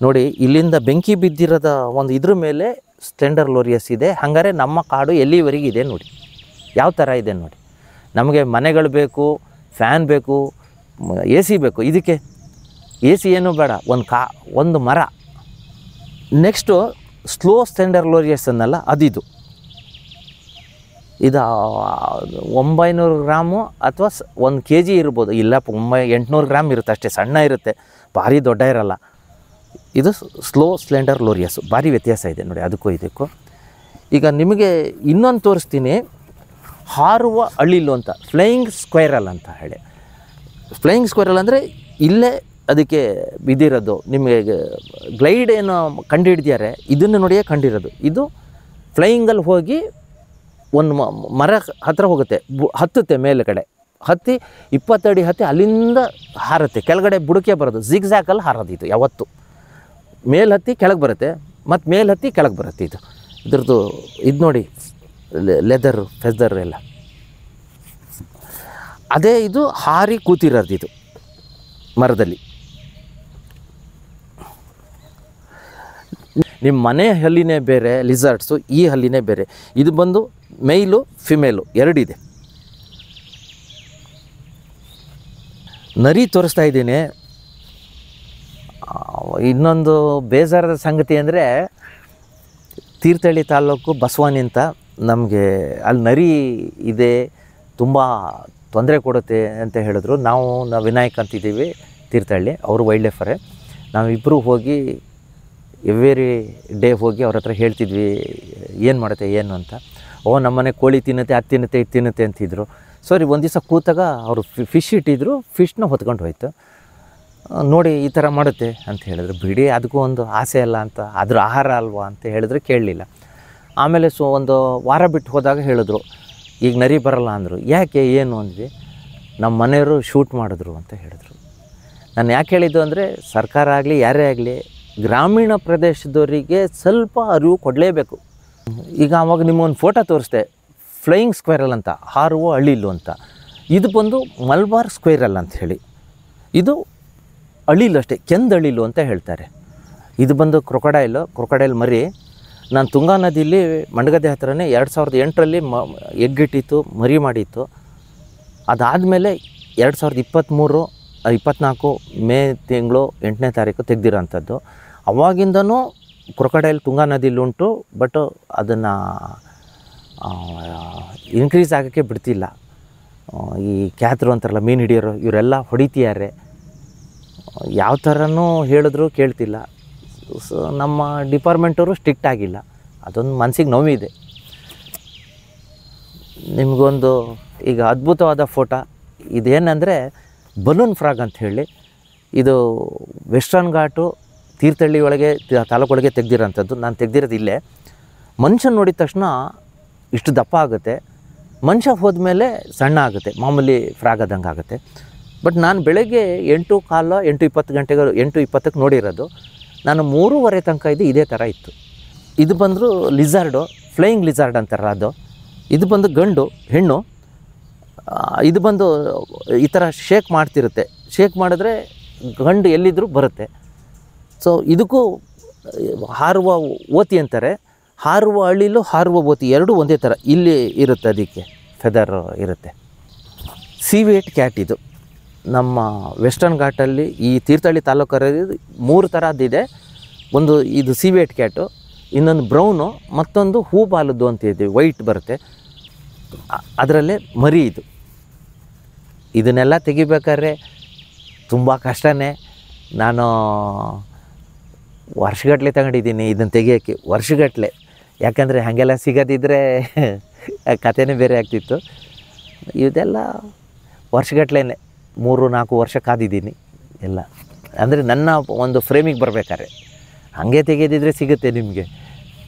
ನೋಡಿ, ಇಲ್ಲಿಂದ ಬೆಂಕಿ ಬಿದ್ದಿರೋದ ಒಂದು ಇದ್ರ ಮೇಲೆ ಸ್ಲೆಂಡರ್ ಲೋರಿಯಸ್ ಇದೆ. ಹಾಗಾದ್ರೆ ನಮ್ಮ ಕಾಡು ಎಲ್ಲಿವರೆಗೆ ಇದೆ ನೋಡಿ, ಯಾವ ಥರ ಇದೆ ನೋಡಿ. ನಮಗೆ ಮನೆಗಳು ಬೇಕು, ಫ್ಯಾನ್ ಬೇಕು, ಎ ಸಿ ಬೇಕು. ಇದಕ್ಕೆ ಎ ಸಿ ಏನೂ ಬೇಡ, ಒಂದು ಮರ. ನೆಕ್ಸ್ಟು ಸ್ಲೋ ಸ್ಲೆಂಡರ್ ಲೋರಿಯಸ್ ಅನ್ನಲ್ಲ, ಇದು 900 ಗ್ರಾಮು ಅಥವಾ 1 kg ಇರ್ಬೋದು. ಇಲ್ಲ 800 ಗ್ರಾಮ್ ಇರುತ್ತೆ ಅಷ್ಟೇ, ಸಣ್ಣ ಇರುತ್ತೆ, ಭಾರಿ ದೊಡ್ಡ ಇರಲ್ಲ. ಇದು ಸ್ಲೋ ಸ್ಲೆಂಡರ್ ಲೋರಿಯಸ್ಸು. ಭಾರಿ ವ್ಯತ್ಯಾಸ ಇದೆ ನೋಡಿ ಅದಕ್ಕೂ ಇದಕ್ಕೂ. ಈಗ ನಿಮಗೆ ಇನ್ನೊಂದು ತೋರಿಸ್ತೀನಿ, ಹಾರುವ ಅಳಿಲು ಅಂತ, ಫ್ಲೈಯಿಂಗ್ ಸ್ಕ್ವೈರಲ್ ಅಂತ ಹೇಳಿ. ಫ್ಲೈಯಿಂಗ್ ಸ್ಕ್ವೈರಲ್ ಅಂದರೆ ಇಲ್ಲೇ ಅದಕ್ಕೆ ಬಿದ್ದಿರೋದು. ನಿಮಗೆ ಗ್ಲೈಡ್ ಏನು ಕಂಡು ಹಿಡಿದಿದ್ದಾರೆ, ಇದನ್ನು ನೋಡಿಯೇ ಕಂಡಿರೋದು. ಇದು ಫ್ಲೈಯಿಂಗಲ್ಲಿ ಹೋಗಿ ಒಂದು ಮರ ಹತ್ತಿರ ಹೋಗುತ್ತೆ, ಹತ್ತುತ್ತೆ, ಮೇಲುಗಡೆ ಹತ್ತಿ 20 ಅಡಿ ಹತ್ತಿ ಅಲ್ಲಿಂದ ಹಾರುತ್ತೆ, ಕೆಳಗಡೆ ಬುಡಕೆ ಬರೋದು. ಜಿಗ್ಜ್ಯಾಕಲ್ಲಿ ಹಾರೋದು ಇದು ಯಾವತ್ತು. ಮೇಲೆ ಹತ್ತಿ ಕೆಳಗೆ ಬರುತ್ತೆ, ಮತ್ತು ಮೇಲೆ ಹತ್ತಿ ಕೆಳಗೆ ಬರುತ್ತೆ. ಇದ್ರದ್ದು ಇದು ನೋಡಿ, ಲೆದರ್ ಫೆದರ್ ಎಲ್ಲ ಅದೇ. ಇದು ಹಾರಿ ಕೂತಿರೋದು ಇದು ಮರದಲ್ಲಿ. ನಿಮ್ಮ ಮನೆ ಹಲ್ಲಿನೇ ಬೇರೆ, ಲಿಸರ್ಟ್ಸು ಈ ಹಲ್ಲಿನೇ ಬೇರೆ. ಇದು ಬಂದು ಮೇಲು ಫಿಮೇಲು 2 ಇದೆ. ನರಿ ತೋರಿಸ್ತಾ ಇದ್ದೀನಿ. ಇನ್ನೊಂದು ಬೇಜಾರದ ಸಂಗತಿ ಅಂದರೆ, ತೀರ್ಥಹಳ್ಳಿ ತಾಲೂಕು ಬಸವಾನಿ ಅಂತ ನಮಗೆ ಅಲ್ಲಿ ನರಿ ಇದೆ, ತುಂಬ ತೊಂದರೆ ಕೊಡುತ್ತೆ ಅಂತ ಹೇಳಿದ್ರು. ನಾವು ವಿನಾಯಕ್ ಅಂತಿದ್ದೀವಿ ತೀರ್ಥಹಳ್ಳಿ, ಅವರು ವೈಲ್ಡ್ ಲೈಫರೇ. ನಾವಿಬ್ಬರು ಹೋಗಿ ಎವ್ರಿ ಡೇ ಹೋಗಿ ಅವ್ರ ಹತ್ರ ಹೇಳ್ತಿದ್ವಿ ಏನು ಮಾಡುತ್ತೆ ಏನು ಅಂತ. ನಮ್ಮನೆ ಕೋಳಿ ತಿನ್ನುತ್ತೆ, ಅದು ತಿನ್ನುತ್ತೆ, ಇದು ತಿನ್ನುತ್ತೆ ಅಂತಿದ್ರು. ಸರಿ, ಒಂದು ದಿವಸ ಕೂತಾಗ ಅವರು ಫಿಶ್ ಇಟ್ಟಿದ್ರು, ಫಿಶ್ನ ಹೊತ್ಕೊಂಡು ಹೋಯ್ತು. ನೋಡಿ ಈ ಥರ ಮಾಡುತ್ತೆ ಅಂತ ಹೇಳಿದ್ರು. ಬಿಡಿ, ಅದಕ್ಕೂ ಒಂದು ಆಸೆ ಅಲ್ಲ ಅಂತ, ಅದ್ರ ಆಹಾರ ಅಲ್ವಾ ಅಂತ ಹೇಳಿದ್ರೆ ಕೇಳಲಿಲ್ಲ. ಆಮೇಲೆ ಒಂದು ವಾರ ಬಿಟ್ಟು ಹೋದಾಗ ಹೇಳಿದ್ರು, ಈಗ ನರಿ ಬರಲ್ಲ ಅಂದರು. ಯಾಕೆ ಏನು ಅಂದ್ವಿ. ನಮ್ಮ ಮನೆಯವರು ಶೂಟ್ ಮಾಡಿದ್ರು ಅಂತ ಹೇಳಿದ್ರು. ನಾನು ಯಾಕೆ ಹೇಳಿದ್ದು ಅಂದರೆ, ಸರ್ಕಾರ ಆಗಲಿ ಯಾರೇ ಆಗಲಿ ಗ್ರಾಮೀಣ ಪ್ರದೇಶದವರಿಗೆ ಸ್ವಲ್ಪ ಅರಿವು ಕೊಡಲೇಬೇಕು. ಈಗ ಆವಾಗ ನಿಮಗೊಂದು ಫೋಟೋ ತೋರಿಸ್ದೆ, ಫ್ಲೈಯಿಂಗ್ ಸ್ಕ್ವೈರಲ್ ಅಂತ, ಹಾರುವ ಅಳಿಲು ಅಂತ. ಇದು ಬಂದು ಮಲ್ಬಾರ್ ಸ್ಕ್ವೈರಲ್ ಅಂತ ಹೇಳಿ. ಇದು ಅಳಿಲು ಅಷ್ಟೇ, ಕೆಂದಳಿಲು ಅಂತ ಹೇಳ್ತಾರೆ. ಇದು ಬಂದು ಕ್ರೊಕೊಡೈಲ್ ಮರಿ. ನಾನು ತುಂಗಾ ನದಿಯಲ್ಲಿ ಮಂಡಗದ್ದೆ ಹತ್ರನೇ 2008ರಲ್ಲಿ ಎಗ್ಗಿಟ್ಟಿತ್ತು, ಮರಿ ಮಾಡಿತ್ತು. ಅದಾದಮೇಲೆ 2024 ಮೇ ತಿಂಗಳು 8ನೇ ತಾರೀಕು ತೆಗೆದಿರೋ ಅಂಥದ್ದು. ಅವಾಗಿಂದನೂ ಕ್ರೊಕೊಡೈಲ್ ತುಂಗಾ ನದಿಲಿ ಉಂಟು, ಬಟ್ ಅದನ್ನು ಇನ್ಕ್ರೀಸ್ ಆಗೋಕ್ಕೆ ಬಿಡ್ತಿಲ್ಲ. ಈ ಕ್ಯಾತರು ಅಂತಾರಲ್ಲ, ಮೀನು ಹಿಡಿಯೋರು, ಇವರೆಲ್ಲ ಹೊಡಿತಿದ್ದಾರೆ. ಯಾವ ಥರನೂ ಹೇಳಿದ್ರು ಕೇಳ್ತಿಲ್ಲ. ನಮ್ಮ ಡಿಪಾರ್ಟ್ಮೆಂಟವರು ಸ್ಟ್ರಿಕ್ಟ್ ಆಗಿಲ್ಲ. ಅದೊಂದು ಮನಸ್ಸಿಗೆ ನೋವಿದೆ. ನಿಮಗೊಂದು ಈಗ ಅದ್ಭುತವಾದ ಫೋಟೋ ಇದೇನೆಂದರೆ, ಬಲೂನ್ ಫ್ರಾಗ್ ಅಂತ ಹೇಳಿ. ಇದು ವೆಸ್ಟರ್ನ್ ಘಾಟು ತೀರ್ಥಹಳ್ಳಿ ಒಳಗೆ ತಾಲೂಕೊಳಗೆ ತೆಗೆದಿರೋಂಥದ್ದು. ನಾನು ತೆಗೆದಿರೋದು ಇಲ್ಲೇ. ಮನುಷ್ಯನ ನೋಡಿದ ತಕ್ಷಣ ಇಷ್ಟು ದಪ್ಪ ಆಗುತ್ತೆ, ಮನುಷ್ಯ ಹೋದ್ಮೇಲೆ ಸಣ್ಣ ಆಗುತ್ತೆ, ಮಾಮೂಲಿ ಫ್ರಾಗ್ ಆದಂಗೆ ಆಗುತ್ತೆ. ಬಟ್ ನಾನು ಬೆಳಗ್ಗೆ 8:15 8:20 ನೋಡಿರೋದು. ನಾನು 3:30 ತನಕ ಇದೇ ಥರ ಇತ್ತು. ಇದು ಬಂದರೂ ಲಿಜಾರ್ಡು, ಫ್ಲೈಯಿಂಗ್ ಲಿಜಾರ್ಡ್ ಅಂತಾರ ಅದು. ಇದು ಬಂದು ಗಂಡು, ಹೆಣ್ಣು. ಇದು ಬಂದು ಈ ಥರ ಶೇಕ್ ಮಾಡ್ತಿರುತ್ತೆ. ಶೇಕ್ ಮಾಡಿದ್ರೆ ಗಂಡು ಎಲ್ಲಿದ್ದರೂ ಬರುತ್ತೆ. ಸೊ ಇದಕ್ಕೂ ಹಾರುವ ಓತಿ ಅಂತಾರೆ. ಹಾರುವ ಅಳಿಲು, ಹಾರುವ ಓತಿ ಎರಡೂ ಒಂದೇ ಥರ ಇಲ್ಲಿ ಇರುತ್ತೆ, ಅದಕ್ಕೆ ಫೆದರ್ ಇರುತ್ತೆ. ಸೀವೇಟ್ ಕ್ಯಾಟ್ ಇದು ನಮ್ಮ ವೆಸ್ಟರ್ನ್ ಘಾಟಲ್ಲಿ ಈ ತೀರ್ಥಹಳ್ಳಿ ತಾಲೂಕಲ್ಲಿ 3 ಥರದ್ದಿದೆ. ಒಂದು ಇದು ಸೀವೇಟ್ ಕ್ಯಾಟು, ಇನ್ನೊಂದು ಬ್ರೌನು, ಮತ್ತೊಂದು ಹೂ ಬಾಲದ್ದು ಅಂತ ಇದೆ, ವೈಟ್ ಬರುತ್ತೆ. ಅದರಲ್ಲೇ ಮರಿ ಇದು. ಇದನ್ನೆಲ್ಲ ತೆಗಿಬೇಕಾದ್ರೆ ತುಂಬ ಕಷ್ಟನೇ. ನಾನು ವರ್ಷಗಟ್ಟಲೆ ತಗೊಂಡಿದ್ದೀನಿ ಇದನ್ನು ತೆಗಿಯೋಕ್ಕೆ, ವರ್ಷಗಟ್ಟಲೆ. ಯಾಕಂದರೆ ಹಾಗೆಲ್ಲ ಸಿಗೋದಿದ್ದರೆ ಕಥೆನೇ ಬೇರೆ ಆಗ್ತಿತ್ತು. ಇದೆಲ್ಲ ವರ್ಷಗಟ್ಟಲೆ 3-4 ವರ್ಷ ಕಾದಿದ್ದೀನಿ ಎಲ್ಲ. ಅಂದರೆ ನನ್ನ ಒಂದು ಫ್ರೇಮಿಗೆ ಬರಬೇಕಾದ್ರೆ ಹಾಗೆ ತೆಗೆದಿದ್ರೆ ಸಿಗುತ್ತೆ ನಿಮಗೆ.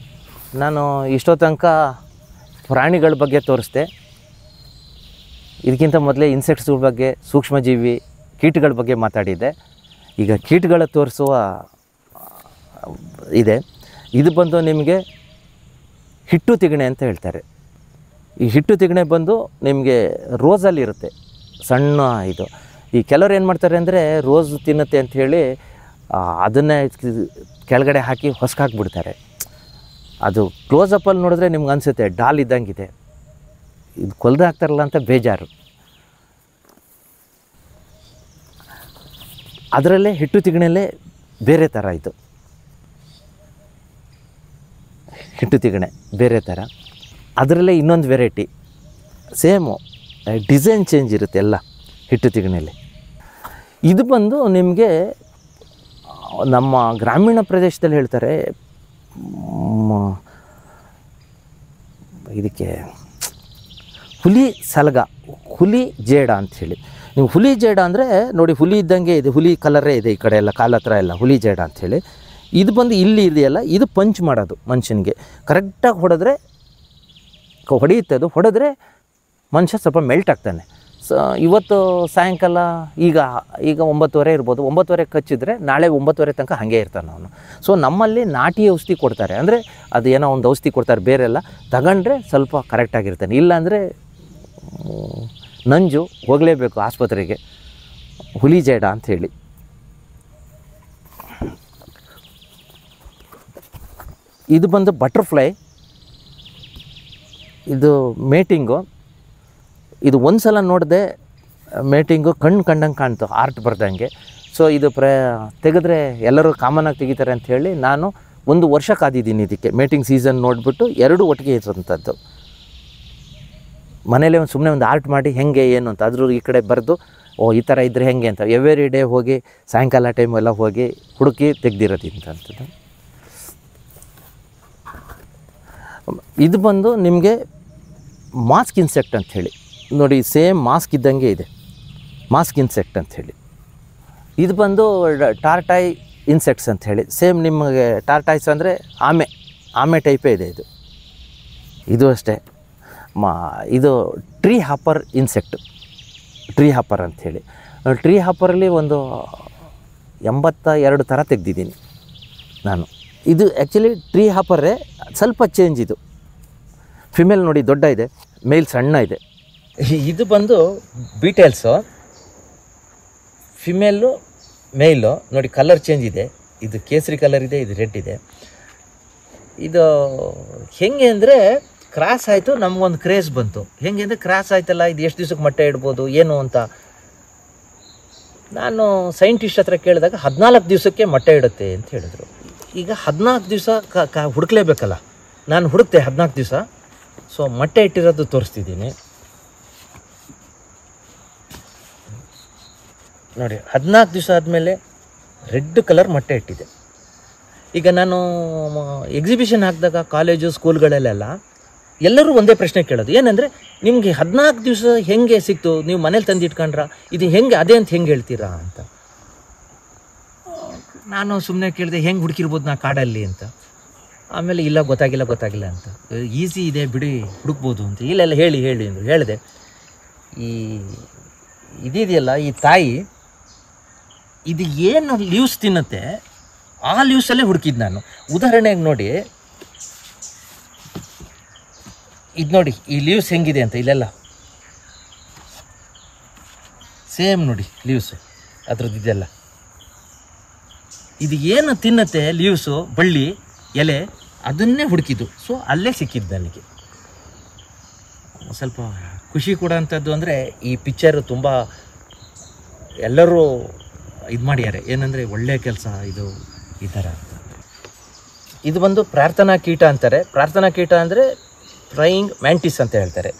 ನಾನು ಇಷ್ಟೋ ತನಕ ಪ್ರಾಣಿಗಳ ಬಗ್ಗೆ ತೋರಿಸ್ದೆ. ಇದಕ್ಕಿಂತ ಮೊದಲೇ ಇನ್ಸೆಕ್ಟ್ಸ್ಗಳ ಬಗ್ಗೆ, ಸೂಕ್ಷ್ಮಜೀವಿ, ಕೀಟಗಳ ಬಗ್ಗೆ ಮಾತಾಡಿದ್ದೆ. ಈಗ ಕೀಟಗಳ ತೋರಿಸುವ ಇದೆ. ಇದು ಬಂದು ನಿಮಗೆ ಹಿಟ್ಟು ತಿಗಣೆ ಅಂತ ಹೇಳ್ತಾರೆ. ಈ ಹಿಟ್ಟು ತಿಗಣೆ ಬಂದು ನಿಮಗೆ ರೋಸಲ್ಲಿರುತ್ತೆ ಸಣ್ಣ ಇದು. ಈ ಕೆಲವ್ರು ಏನು ಮಾಡ್ತಾರೆ ಅಂದರೆ ರೋಸ್ ತಿನ್ನುತ್ತೆ ಅಂಥೇಳಿ ಅದನ್ನೇ ಕೆಳಗಡೆ ಹಾಕಿ ಹೊಸ್ಕಾಕ್ಬಿಡ್ತಾರೆ. ಅದು ಕ್ಲೋಸಪ್ಪಲ್ಲಿ ನೋಡಿದ್ರೆ ನಿಮ್ಗೆ ಅನಿಸುತ್ತೆ ಡಾಲ್ ಇದ್ದಂಗಿದೆ, ಇದು ಕೊಲ್ದು ಹಾಕ್ತಾರಲ್ಲ ಅಂತ ಬೇಜಾರು. ಅದರಲ್ಲೇ ಹಿಟ್ಟು ತಿಗಣೆಯಲ್ಲೇ ಬೇರೆ ಥರ ಇದು. ಹಿಟ್ಟು ತಿಗಣೆ ಬೇರೆ ಥರ, ಅದರಲ್ಲೇ ಇನ್ನೊಂದು ವೆರೈಟಿ. ಸೇಮು ಡಿಸೈನ್ ಚೇಂಜ್ ಇರುತ್ತೆ ಎಲ್ಲ ಹಿಟ್ಟು ತಿಗಣೆಯಲ್ಲಿ. ಇದು ಬಂದು ನಿಮಗೆ ನಮ್ಮ ಗ್ರಾಮೀಣ ಪ್ರದೇಶದಲ್ಲಿ ಹೇಳ್ತಾರೆ ಇದಕ್ಕೆ ಹುಲಿ ಸಲಗ, ಹುಲಿ ಜೇಡ ಅಂಥೇಳಿ. ನೀವು ಹುಲಿ ಜೇಡ ಅಂದರೆ ನೋಡಿ, ಹುಲಿ ಇದ್ದಂಗೆ ಇದೆ, ಹುಲಿ ಕಲರೇ ಇದೆ ಈ ಕಡೆ ಎಲ್ಲ, ಕಾಲ ಹತ್ರ ಎಲ್ಲ ಹುಲಿ ಜೇಡ ಅಂಥೇಳಿ. ಇದು ಬಂದು ಇಲ್ಲಿ ಇದೆಯಲ್ಲ, ಇದು ಪಂಚ್ ಮಾಡೋದು ಮನುಷ್ಯನಿಗೆ. ಕರೆಕ್ಟಾಗಿ ಹೊಡೆದ್ರೆ ಹೊಡೆಯುತ್ತೆ, ಅದು ಹೊಡೆದ್ರೆ ಮನುಷ್ಯ ಸ್ವಲ್ಪ ಮೆಲ್ಟ್ ಆಗ್ತಾನೆ. ಇವತ್ತು ಸಾಯಂಕಾಲ ಈಗ 9:30 ಇರ್ಬೋದು, 9:30 ಕಚ್ಚಿದ್ರೆ ನಾಳೆ 9:30 ತನಕ ಹಾಗೆ ಇರ್ತಾನೆ ಅವನು. ಸೊ ನಮ್ಮಲ್ಲಿ ನಾಟಿ ಔಷಧಿ ಕೊಡ್ತಾರೆ, ಅಂದರೆ ಅದು ಏನೋ ಒಂದು ಔಷಧಿ ಕೊಡ್ತಾರೆ ಬೇರೆಲ್ಲ, ತಗೊಂಡ್ರೆ ಸ್ವಲ್ಪ ಕರೆಕ್ಟಾಗಿರ್ತಾನೆ. ಇಲ್ಲಾಂದರೆ ನಂಜು ಹೋಗಲೇಬೇಕು ಆಸ್ಪತ್ರೆಗೆ. ಹುಲಿ ಜೇಡ ಅಂಥೇಳಿ. ಇದು ಬಂದು ಬಟರ್ಫ್ಲೈ, ಇದು ಮೇಟಿಂಗು. ಇದು ಒಂದು ಸಲ ನೋಡಿದೆ ಮೇಟಿಂಗು, ಕಣ್ಣು ಕಂಡಂಗೆ ಕಾಣ್ತು, ಆರ್ಟ್ ಬರ್ದಂಗೆ. ಸೊ ಇದು ತೆಗೆದ್ರೆ ಎಲ್ಲರೂ ಕಾಮನಾಗಿ ತೆಗಿತಾರೆ ಅಂಥೇಳಿ ನಾನು 1 ವರ್ಷ ಕಾದಿದ್ದೀನಿ ಇದಕ್ಕೆ. ಮೇಟಿಂಗ್ ಸೀಸನ್ ನೋಡಿಬಿಟ್ಟು 2 ಒಟ್ಟಿಗೆ ಇರೋಂಥದ್ದು. ಮನೇಲೆ ಸುಮ್ಮನೆ ಒಂದು ಆರ್ಟ್ ಮಾಡಿ ಹೆಂಗೆ ಏನು ಅಂತ ಅದ್ರ ಈ ಕಡೆ ಬರೆದು, ಓ ಈ ಥರ ಇದ್ದರೆ ಹೆಂಗೆ ಅಂತ ಎವ್ರಿ ಡೇ ಹೋಗಿ ಸಾಯಂಕಾಲ ಟೈಮ್ ಎಲ್ಲ ಹೋಗಿ ಹುಡುಕಿ ತೆಗ್ದಿರೋದು ಇಂಥದ್ದು. ಇದು ಬಂದು ನಿಮಗೆ ಮಾಸ್ಕ್ ಇನ್ಸೆಕ್ಟ್ ಅಂಥೇಳಿ ನೋಡಿ, ಸೇಮ್ ಮಾಸ್ಕ್ ಇದ್ದಂಗೆ ಇದೆ, ಮಾಸ್ಕ್ ಇನ್ಸೆಕ್ಟ್ ಅಂಥೇಳಿ. ಇದು ಬಂದು ಟಾರ್ಟಾಯ್ ಇನ್ಸೆಕ್ಟ್ಸ್ ಅಂಥೇಳಿ. ಸೇಮ್ ನಿಮಗೆ ಟಾರ್ಟಾಯ್ಸ್ ಅಂದರೆ ಆಮೆ ಟೈಪೇ ಇದೆ ಇದು. ಇದು ಅಷ್ಟೇ. ಇದು tree hopper insect, tree hopper ಅಂಥೇಳಿ. ಟ್ರೀ ಹಾಪರಲ್ಲಿ ಒಂದು 82 ಥರ ತೆಗೆದಿದ್ದೀನಿ ನಾನು. ಇದು ಆ್ಯಕ್ಚುಲಿ ಟ್ರೀ ಹಾಪರೇ, ಸ್ವಲ್ಪ ಚೇಂಜ್. ಇದು ಫಿಮೇಲ್ ನೋಡಿ ದೊಡ್ಡ ಇದೆ, ಮೇಲ್ ಸಣ್ಣ ಇದೆ. ಇದು ಬಂದು ಬೀಟೇಲ್ಸು, ಫಿಮೇಲು ಮೇಲು ನೋಡಿ ಕಲರ್ ಚೇಂಜ್ ಇದೆ. ಇದು ಕೇಸರಿ ಕಲರ್ ಇದೆ, ಇದು ರೆಡ್ ಇದೆ. ಇದು ಹೆಂಗೆ ಅಂದರೆ ಕ್ರಾಸ್ ಆಯಿತು, ನಮಗೊಂದು ಕ್ರೇಜ್ ಬಂತು. ಹೆಂಗೆ ಅಂದರೆ ಕ್ರಾಸ್ ಆಯ್ತಲ್ಲ, ಇದು ಎಷ್ಟು ದಿವಸಕ್ಕೆ ಮೊಟ್ಟೆ ಇಡ್ಬೋದು ಏನು ಅಂತ ನಾನು ಸೈಂಟಿಸ್ಟ್ ಹತ್ರ ಕೇಳಿದಾಗ 14 ದಿವಸಕ್ಕೆ ಮೊಟ್ಟೆ ಇಡುತ್ತೆ ಅಂತ ಹೇಳಿದ್ರು. ಈಗ 14 ದಿವಸ ಹುಡುಕ್ಲೇಬೇಕಲ್ಲ, ನಾನು ಹುಡುಕ್ತೆ 14 ದಿವಸ. ಸೊ ಮೊಟ್ಟೆ ಇಟ್ಟಿರೋದು ತೋರಿಸ್ತಿದ್ದೀನಿ ನೋಡಿ. 14 ದಿವಸ ಆದಮೇಲೆ ರೆಡ್ ಕಲರ್ ಮೊಟ್ಟೆ ಇಟ್ಟಿದೆ. ಈಗ ನಾನು ಎಕ್ಸಿಬಿಷನ್ ಹಾಕಿದಾಗ ಕಾಲೇಜು ಸ್ಕೂಲ್ಗಳಲ್ಲೆಲ್ಲ ಎಲ್ಲರೂ ಒಂದೇ ಪ್ರಶ್ನೆ ಕೇಳೋದು, ಏನಂದರೆ ನಿಮಗೆ 14 ದಿವಸ ಹೆಂಗೆ ಸಿಕ್ತು, ನೀವು ಮನೇಲಿ ತಂದು ಇಟ್ಕೊಂಡ್ರ, ಇದು ಹೆಂಗೆ ಅದೇ ಅಂತ ಹೆಂಗೆ ಹೇಳ್ತೀರಾ ಅಂತ. ನಾನು ಸುಮ್ಮನೆ ಕೇಳಿದೆ ಹೆಂಗೆ ಹುಡುಕಿರ್ಬೋದು ನಾ ಕಾಡಲ್ಲಿ ಅಂತ. ಆಮೇಲೆ ಇಲ್ಲ ಗೊತ್ತಾಗಿಲ್ಲ ಅಂತ, ಈಸಿ ಇದೆ ಬಿಡಿ ಹುಡುಕ್ಬೋದು ಅಂತ. ಇಲ್ಲೆಲ್ಲ ಹೇಳಿ ಅಂದರು. ಹೇಳಿದೆ ಈ ಇದೆಯಲ್ಲ ಈ ತಾಯಿ, ಇದು ಏನು ಲೀವ್ಸ್ ತಿನ್ನುತ್ತೆ ಆ ಲೀವ್ಸಲ್ಲೇ ಹುಡುಕಿದ್ದು ನಾನು. ಉದಾಹರಣೆಗೆ ನೋಡಿ, ಇದು ನೋಡಿ ಈ ಲೀವ್ಸ್ ಹೆಂಗಿದೆ ಅಂತ. ಇಲ್ಲೆಲ್ಲ ಸೇಮ್ ನೋಡಿ ಲೀವ್ಸು ಅದ್ರದ್ದು ಇದೆಲ್ಲ. ಇದು ಏನು ತಿನ್ನುತ್ತೆ ಲೀವ್ಸು, ಬಳ್ಳಿ ಎಲೆ, ಅದನ್ನೇ ಹುಡುಕಿದ್ದು. ಸೊ ಅಲ್ಲೇ ಸಿಕ್ಕಿದ್ದು ನನಗೆ. ಸ್ವಲ್ಪ ಖುಷಿ ಕೊಡೋಂಥದ್ದು ಅಂದರೆ ಈ ಪಿಕ್ಚರು ತುಂಬ ಎಲ್ಲರೂ ಇದು ಮಾಡ್ಯಾರೆ, ಏನಂದರೆ ಒಳ್ಳೆಯ ಕೆಲಸ ಇದು ಈ ಥರ ಅಂತ. ಇದು ಬಂದು ಪ್ರಾರ್ಥನಾ ಕೀಟ ಅಂತಾರೆ. ಪ್ರಾರ್ಥನಾ ಕೀಟ ಅಂದರೆ ಫ್ರೈಯಿಂಗ್ ಮ್ಯಾಂಟಿಸ್ ಅಂತ ಹೇಳ್ತಾರೆ.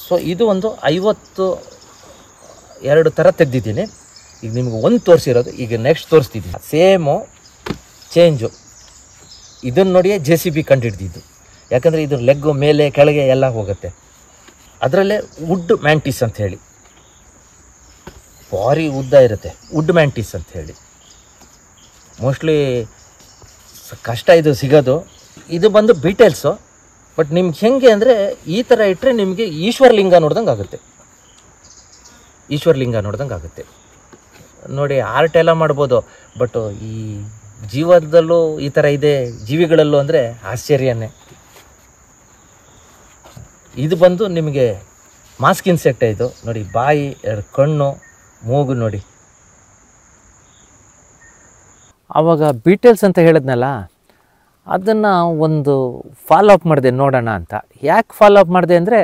ಸೊ ಇದು ಒಂದು 52 ಥರ ತೆಗೆದಿದ್ದೀನಿ. ಈಗ ನಿಮ್ಗೆ ಒಂದು ತೋರಿಸಿರೋದು, ಈಗ ನೆಕ್ಸ್ಟ್ ತೋರಿಸ್ತಿದ್ದೀನಿ. Same change. ಇದನ್ನು ನೋಡಿಯೇ JCB ಕಂಡು ಹಿಡ್ದಿದ್ದು, ಯಾಕಂದರೆ ಇದ್ರ ಲೆಗ್ಗು ಮೇಲೆ ಕೆಳಗೆ ಎಲ್ಲ ಹೋಗುತ್ತೆ. ಅದರಲ್ಲೇ ವುಡ್ ಮ್ಯಾಂಟಿಸ್ ಅಂತ ಹೇಳಿ ಭಾರಿ ಉದ್ದ ಇರುತ್ತೆ, ವುಡ್ ಮ್ಯಾಂಟಿಸ್ ಅಂತ ಹೇಳಿ. ಮೋಸ್ಟ್ಲಿ ಕಷ್ಟ ಇದು ಸಿಗೋದು. ಇದು ಬಂದು ಬೀಟೆಲ್ಸು. ಬಟ್ ನಿಮ್ಗೆ ಹೆಂಗೆ ಅಂದರೆ ಈ ಥರ ಇಟ್ಟರೆ ನಿಮಗೆ ಈಶ್ವರಲಿಂಗ ನೋಡ್ದಂಗೆ ಆಗುತ್ತೆ. ಈಶ್ವರಲಿಂಗ ನೋಡ್ದಂಗೆ ಆಗುತ್ತೆ ನೋಡಿ. ಆರ್ಟ್ ಎಲ್ಲ ಮಾಡ್ಬೋದು, ಬಟ್ ಈ ಜೀವನದಲ್ಲೂ ಈ ಥರ ಇದೆ, ಜೀವಿಗಳಲ್ಲೂ ಅಂದರೆ ಆಶ್ಚರ್ಯನೇ. ಇದು ಬಂದು ನಿಮಗೆ ಮಾಸ್ಕ್ ಇನ್ಸೆಕ್ಟ್. ಇದು ನೋಡಿ, ಬಾಯಿ, ಎರಡು ಕಣ್ಣು, ಮೂಗು ನೋಡಿ. ಆವಾಗ ಬೀಟಲ್ಸ್ ಅಂತ ಹೇಳಿದ್ನಲ್ಲ, ಅದನ್ನು ಒಂದು ಫಾಲೋ ಅಪ್ ಮಾಡಿದೆ ನೋಡೋಣ ಅಂತ. ಯಾಕೆ ಫಾಲೋ ಅಪ್ ಮಾಡಿದೆ ಅಂದರೆ,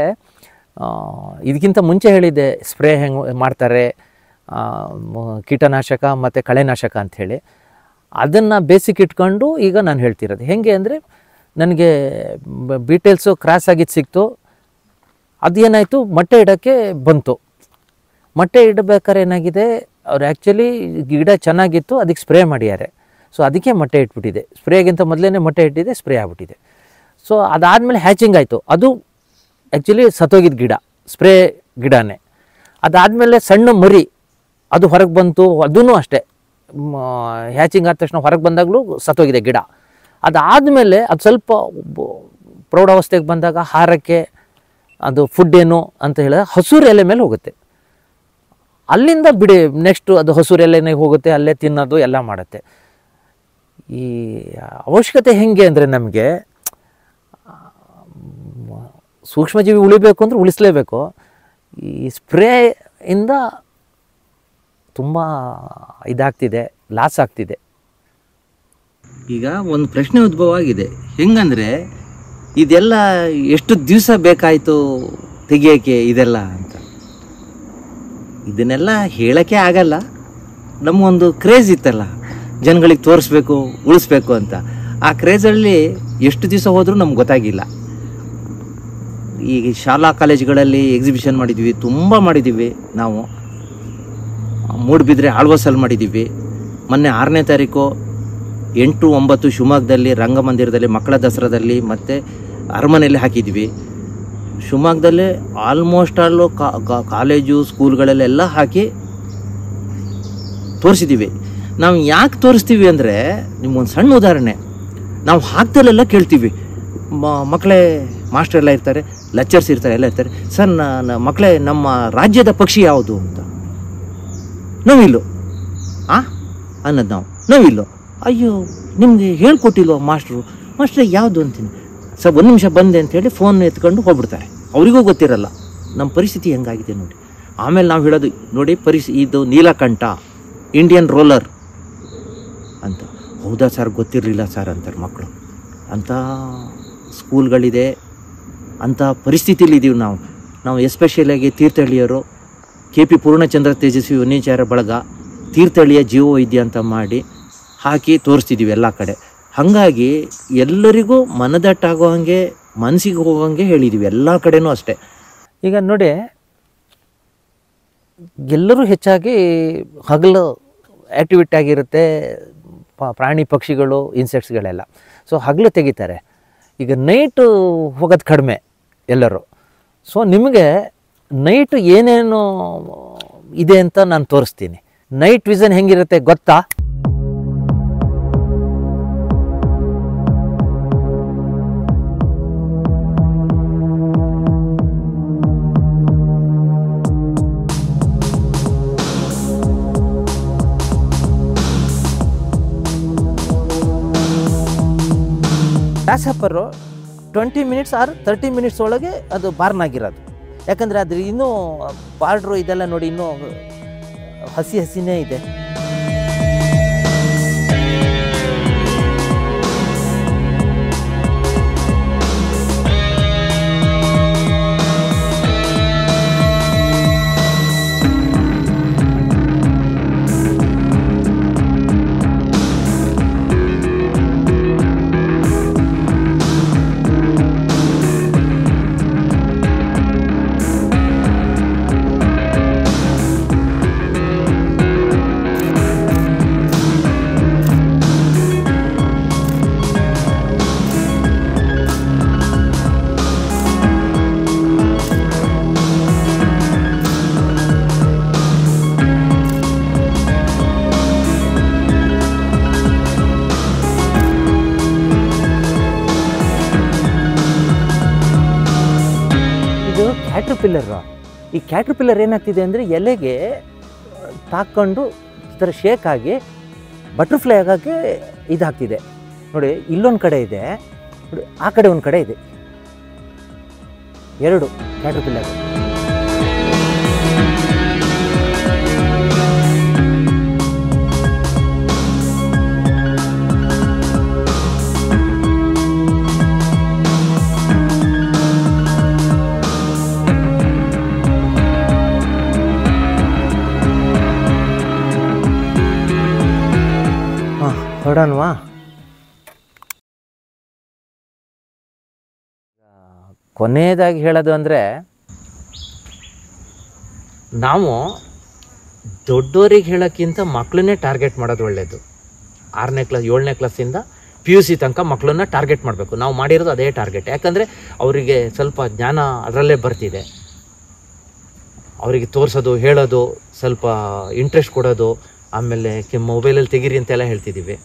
ಇದಕ್ಕಿಂತ ಮುಂಚೆ ಹೇಳಿದ್ದೆ ಸ್ಪ್ರೇ ಹೆಂಗೆ ಮಾಡ್ತಾರೆ, ಕೀಟನಾಶಕ ಮತ್ತು ಕಳೆನಾಶಕ ಅಂಥೇಳಿ. ಅದನ್ನು ಬೇಸಿಕ್ ಇಟ್ಕೊಂಡು ಈಗ ನಾನು ಹೇಳ್ತಿರೋದು ಹೆಂಗೆ ಅಂದರೆ, ನನಗೆ ಬೀಟಲ್ಸು ಕ್ರಾಸ್ ಆಗಿದ್ದು ಸಿಕ್ತು. ಅದೇನಾಯಿತು, ಮೊಟ್ಟೆ ಇಡೋಕ್ಕೆ ಬಂತು. ಮೊಟ್ಟೆ ಇಡಬೇಕಾದ್ರೆ ಏನಾಗಿದೆ, ಅವ್ರು ಆ್ಯಕ್ಚುಲಿ ಗಿಡ ಚೆನ್ನಾಗಿತ್ತು, ಅದಕ್ಕೆ ಸ್ಪ್ರೇ ಮಾಡ್ಯಾರೆ. ಸೊ ಅದಕ್ಕೆ ಮೊಟ್ಟೆ ಇಟ್ಬಿಟ್ಟಿದೆ. ಸ್ಪ್ರೇಗಿಂತ ಮೊದಲೇ ಮೊಟ್ಟೆ ಇಟ್ಟಿದೆ, ಸ್ಪ್ರೇ ಆಗ್ಬಿಟ್ಟಿದೆ. ಸೊ ಅದಾದಮೇಲೆ ಹ್ಯಾಚಿಂಗ್ ಆಯಿತು. ಅದು ಆ್ಯಕ್ಚುಲಿ ಸತ್ತೋಗಿದ್ದ ಗಿಡ, ಸ್ಪ್ರೇ ಗಿಡನೇ. ಅದಾದಮೇಲೆ ಸಣ್ಣ ಮರಿ ಅದು ಹೊರಗೆ ಬಂತು, ಅದೂ ಅಷ್ಟೇ ಹ್ಯಾಚಿಂಗ್ ಆದ ತಕ್ಷಣ ಹೊರಗೆ ಬಂದಾಗಲೂ ಸತ್ತೋಗಿದೆ ಗಿಡ. ಅದಾದಮೇಲೆ ಅದು ಸ್ವಲ್ಪ ಪ್ರೌಢಾವಸ್ಥೆಗೆ ಬಂದಾಗ ಆಹಾರಕ್ಕೆ ಅದು ಫುಡ್ ಏನು ಅಂತ ಹೇಳಿದ್ರೆ ಹಸುರು ಎಲೆ ಮೇಲೆ ಹೋಗುತ್ತೆ. ಅಲ್ಲಿಂದ ಬಿಡಿ ನೆಕ್ಸ್ಟು ಅದು ಹಸುರು ಎಲೆನೇ ಹೋಗುತ್ತೆ, ಅಲ್ಲೇ ತಿನ್ನೋದು ಎಲ್ಲ ಮಾಡುತ್ತೆ. ಈ ಅವಶ್ಯಕತೆ ಹೆಂಗೆ ಅಂದರೆ, ನಮಗೆ ಸೂಕ್ಷ್ಮಜೀವಿ ಉಳಿಬೇಕು ಅಂದರೆ ಉಳಿಸಲೇಬೇಕು. ಈ ಸ್ಪ್ರೇಯಿಂದ ತುಂಬ ಇದಾಗ್ತಿದೆ, ಲಾಸ್ ಆಗ್ತಿದೆ. ಈಗ ಒಂದು ಪ್ರಶ್ನೆ ಉದ್ಭವ ಆಗಿದೆ, ಹೆಂಗಂದರೆ ಇದೆಲ್ಲ ಎಷ್ಟು ದಿವಸ ಬೇಕಾಯಿತು ತೆಗಿಯೋಕ್ಕೆ ಇದೆಲ್ಲ ಅಂತ. ಇದನ್ನೆಲ್ಲ ಹೇಳೋಕ್ಕೆ ಆಗಲ್ಲ. ನಮಗೊಂದು ಕ್ರೇಜ್ ಇತ್ತಲ್ಲ, ಜನಗಳಿಗೆ ತೋರಿಸ್ಬೇಕು, ಉಳಿಸ್ಬೇಕು ಅಂತ. ಆ ಕ್ರೇಜಲ್ಲಿ ಎಷ್ಟು ದಿವಸ ಹೋದರೂ ನಮ್ಗೆ ಗೊತ್ತಾಗಿಲ್ಲ. ಈಗ ಶಾಲಾ ಕಾಲೇಜುಗಳಲ್ಲಿ ಎಕ್ಸಿಬಿಷನ್ ಮಾಡಿದ್ದೀವಿ, ತುಂಬ ಮಾಡಿದ್ದೀವಿ ನಾವು. ಮೂಡುಬಿದ್ರೆ ಆಳ್ವಾಸಲ್ಲಿ ಮಾಡಿದ್ದೀವಿ. ಮೊನ್ನೆ 6ನೇ ತಾರೀಕು 8, 9 ಶಿವಮೊಗ್ಗದಲ್ಲಿ ರಂಗಮಂದಿರದಲ್ಲಿ ಮಕ್ಕಳ ದಸರಾದಲ್ಲಿ ಮತ್ತು ಅರಮನೆಯಲ್ಲಿ ಹಾಕಿದ್ವಿ. ಶಿವಮೊಗ್ಗದಲ್ಲೇ ಆಲ್ಮೋಸ್ಟ್ ಆಲು ಕಾಲೇಜು ಸ್ಕೂಲ್ಗಳಲ್ಲೆಲ್ಲ ಹಾಕಿ ತೋರಿಸಿದ್ದೀವಿ. ನಾವು ಯಾಕೆ ತೋರಿಸ್ತೀವಿ ಅಂದರೆ, ನಿಮ್ಗೊಂದು ಸಣ್ಣ ಉದಾಹರಣೆ. ನಾವು ಹಾಕ್ದಲ್ಲೆಲ್ಲ ಕೇಳ್ತೀವಿ, ಮಕ್ಕಳೇ, ಮಾಸ್ಟರ್ ಎಲ್ಲ ಇರ್ತಾರೆ, ಲೆಕ್ಚರ್ಸ್ ಇರ್ತಾರೆ, ಎಲ್ಲ ಇರ್ತಾರೆ, ಸರ್ ಮಕ್ಕಳೇ ನಮ್ಮ ರಾಜ್ಯದ ಪಕ್ಷಿ ಯಾವುದು ಅಂತ. ನವಿಲು ಅನ್ನೋದು ನಾವು. ನವಿಲು, ಅಯ್ಯೋ ನಿಮಗೆ ಹೇಳ್ಕೊಟ್ಟಿಲ್ವ ಮಾಸ್ಟ್ರು ಯಾವುದು ಅಂತೀನಿ. ಸರ್ 1 ನಿಮಿಷ ಬಂದೆ ಅಂಥೇಳಿ ಫೋನ್ ಎತ್ಕೊಂಡು ಹೋಗ್ಬಿಡ್ತಾರೆ. ಅವರಿಗೂ ಗೊತ್ತಿರಲ್ಲ ನಮ್ಮ ಪರಿಸ್ಥಿತಿ ಹೆಂಗಾಗಿದೆ ನೋಡಿ. ಆಮೇಲೆ ನಾವು ಹೇಳೋದು ನೋಡಿ, ಇದು ನೀಲಕಂಠ, ಇಂಡಿಯನ್ ರೋಲರ್ ಅಂತ. ಹೌದಾ ಸರ್, ಗೊತ್ತಿರಲಿಲ್ಲ ಸರ್ ಅಂತಾರೆ ಮಕ್ಕಳು. ಅಂಥ ಸ್ಕೂಲ್ಗಳಿದೆ, ಅಂಥ ಪರಿಸ್ಥಿತಿಲಿದ್ದೀವಿ ನಾವು ಎಸ್ಪೆಷಲಿಯಾಗಿ ತೀರ್ಥಹಳ್ಳಿಯವರು, KP ಪೂರ್ಣಚಂದ್ರ ತೇಜಸ್ವಿ ವನ್ಯಚಾರ ಬಳಗ, ತೀರ್ಥಹಳ್ಳಿಯ ಜೀವವೈದ್ಯ ಅಂತ ಮಾಡಿ ಹಾಕಿ ತೋರಿಸ್ತಿದ್ದೀವಿ ಎಲ್ಲ ಕಡೆ. ಹಾಗಾಗಿ ಎಲ್ಲರಿಗೂ ಮನದಟ್ಟಾಗೋ ಹಾಗೆ, ಮನಸ್ಸಿಗೆ ಹೋಗೋಂಗೆ ಹೇಳಿದ್ದೀವಿ ಎಲ್ಲ ಕಡೆನೂ ಅಷ್ಟೇ. ಈಗ ನೋಡಿ, ಎಲ್ಲರೂ ಹೆಚ್ಚಾಗಿ ಹಗಲು ಆ್ಯಕ್ಟಿವಿಟಿ ಆಗಿರುತ್ತೆ, ಪ್ರಾಣಿ ಪಕ್ಷಿಗಳು, ಇನ್ಸೆಕ್ಟ್ಸ್ಗಳೆಲ್ಲ. ಸೊ ಹಗಲು ತೆಗಿತಾರೆ. ಈಗ ನೈಟು ಹೋಗೋದು ಕಡಿಮೆ ಎಲ್ಲರೂ. ಸೊ ನಿಮಗೆ ನೈಟು ಏನೇನು ಇದೆ ಅಂತ ನಾನು ತೋರಿಸ್ತೀನಿ. ನೈಟ್ ವಿಷನ್ ಹೆಂಗಿರುತ್ತೆ ಗೊತ್ತಾ? ಗ್ರಾಸ್ ಹಾಪರು 20 ಮಿನಿಟ್ಸ್ ಆರ್ 30 ಮಿನಿಟ್ಸ್ ಒಳಗೆ ಅದು ಬಾರ್ನ್ ಆಗಿರೋದು. ಯಾಕಂದರೆ ಅದ್ರ ಇನ್ನೂ ಬಾರ್ಡ್ರು ಇದೆಲ್ಲ ನೋಡಿ, ಇನ್ನೂ ಹಸಿನೇ ಇದೆ. ಕ್ಯಾಟ್ರಪಿಲ್ಲರು. ಈ ಕ್ಯಾಟ್ರಪಿಲ್ಲರ್ ಏನಾಗ್ತಿದೆ ಅಂದರೆ ಎಲೆಗೆ ತಾಕೊಂಡು ಈ ಥರ ಶೇಕ್ ಆಗಿ ಬಟರ್ಫ್ಲೈ ಆಗೋಕ್ಕೆ ಇದಾಗ್ತಿದೆ ನೋಡಿ. ಇಲ್ಲೊಂದು ಕಡೆ ಇದೆ ನೋಡಿ, ಆ ಕಡೆ ಒಂದು ಕಡೆ ಇದೆ, 2 ಕ್ಯಾಟ್ರಪಿಲ್ಲರ್. ಹೊರಡೋಣವಾ? ಕೊನೆಯದಾಗಿ ಹೇಳೋದು ಅಂದರೆ, ನಾವು ದೊಡ್ಡೋರಿಗೆ ಹೇಳೋಕ್ಕಿಂತ ಮಕ್ಕಳನ್ನೇ ಟಾರ್ಗೆಟ್ ಮಾಡೋದು ಒಳ್ಳೆಯದು. 6ನೇ ಕ್ಲಾಸ್ 7ನೇ ಕ್ಲಾಸಿಂದ PUC ತನಕ ಮಕ್ಕಳನ್ನ ಟಾರ್ಗೆಟ್ ಮಾಡಬೇಕು. ನಾವು ಮಾಡಿರೋದು ಅದೇ ಟಾರ್ಗೆಟ್. ಯಾಕಂದರೆ ಅವರಿಗೆ ಸ್ವಲ್ಪ ಜ್ಞಾನ ಅದರಲ್ಲೇ ಬರ್ತಿದೆ. ಅವರಿಗೆ ತೋರಿಸೋದು, ಹೇಳೋದು, ಸ್ವಲ್ಪ ಇಂಟ್ರೆಸ್ಟ್ ಕೊಡೋದು, ಆಮೇಲೆ ಮೊಬೈಲಲ್ಲಿ ತೆಗೀರಿ ಅಂತೆಲ್ಲ ಹೇಳ್ತಿದ್ದೀವಿ.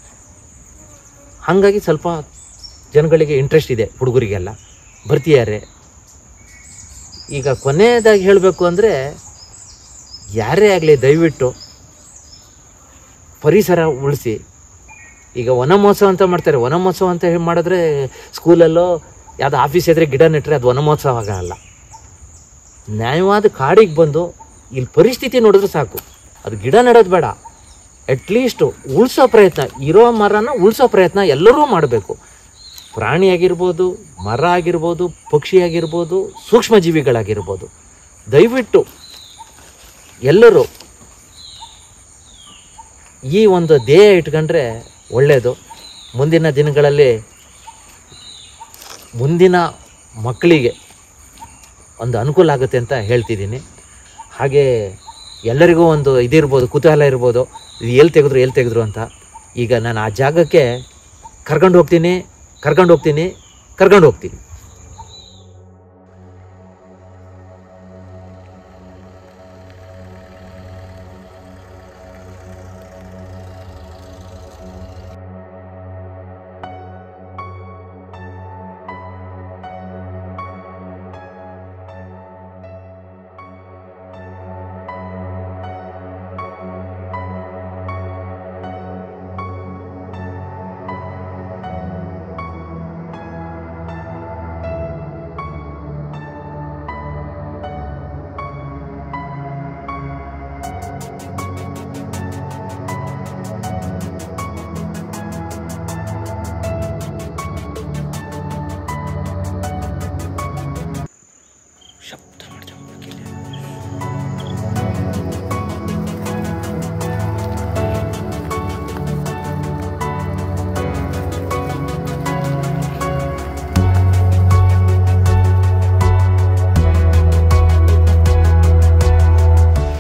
ಹಾಗಾಗಿ ಸ್ವಲ್ಪ ಜನಗಳಿಗೆ ಇಂಟ್ರೆಸ್ಟ್ ಇದೆ, ಹುಡುಗರಿಗೆಲ್ಲ ಬರ್ತಿದ್ದಾರೆ. ಈಗ ಕೊನೆಯದಾಗಿ ಹೇಳಬೇಕು ಅಂದರೆ, ಯಾರೇ ಆಗಲಿ ದಯವಿಟ್ಟು ಪರಿಸರ ಉಳಿಸಿ. ಈಗ ವನ ಮಹೋತ್ಸವ ಅಂತ ಮಾಡ್ತಾರೆ. ವನ ಮಹೋತ್ಸವ ಅಂತ ಮಾಡಿದ್ರೆ ಸ್ಕೂಲಲ್ಲೋ ಯಾವುದೋ ಆಫೀಸ್ ಎದುರೇ ಗಿಡ ನೆಟ್ಟರೆ ಅದು ವನ ಮಹೋತ್ಸವ ಆಗಲ್ಲ. ನ್ಯಾಯವಾದ ಕಾಡಿಗೆ ಬಂದು ಇಲ್ಲಿ ಪರಿಸ್ಥಿತಿ ನೋಡಿದ್ರೆ ಸಾಕು. ಅದು ಗಿಡ ನೆಡೋದು ಬೇಡ, ಅಟ್ಲೀಸ್ಟು ಉಳಿಸೋ ಪ್ರಯತ್ನ, ಇರೋ ಮರನ ಉಳಿಸೋ ಪ್ರಯತ್ನ ಎಲ್ಲರೂ ಮಾಡಬೇಕು. ಪ್ರಾಣಿ ಆಗಿರ್ಬೋದು, ಮರ ಆಗಿರ್ಬೋದು, ಪಕ್ಷಿ ಆಗಿರ್ಬೋದು, ಸೂಕ್ಷ್ಮ ಜೀವಿಗಳಾಗಿರ್ಬೋದು. ದಯವಿಟ್ಟು ಎಲ್ಲರೂ ಈ ಒಂದು ಧ್ಯೇಯ ಇಟ್ಕೊಂಡ್ರೆ ಒಳ್ಳೆಯದು. ಮುಂದಿನ ದಿನಗಳಲ್ಲಿ ಮುಂದಿನ ಮಕ್ಕಳಿಗೆ ಒಂದು ಅನುಕೂಲ ಆಗುತ್ತೆ ಅಂತ ಹೇಳ್ತಿದ್ದೀನಿ. ಹಾಗೆ ಎಲ್ಲರಿಗೂ ಒಂದು ಇದಿರ್ಬೋದು, ಕುತೂಹಲ ಇರ್ಬೋದು, ಇದು ಎಲ್ಲಿ ತೆಗೆದ್ರು ಅಂತ. ಈಗ ನಾನು ಆ ಜಾಗಕ್ಕೆ ಕರ್ಕೊಂಡು ಹೋಗ್ತೀನಿ.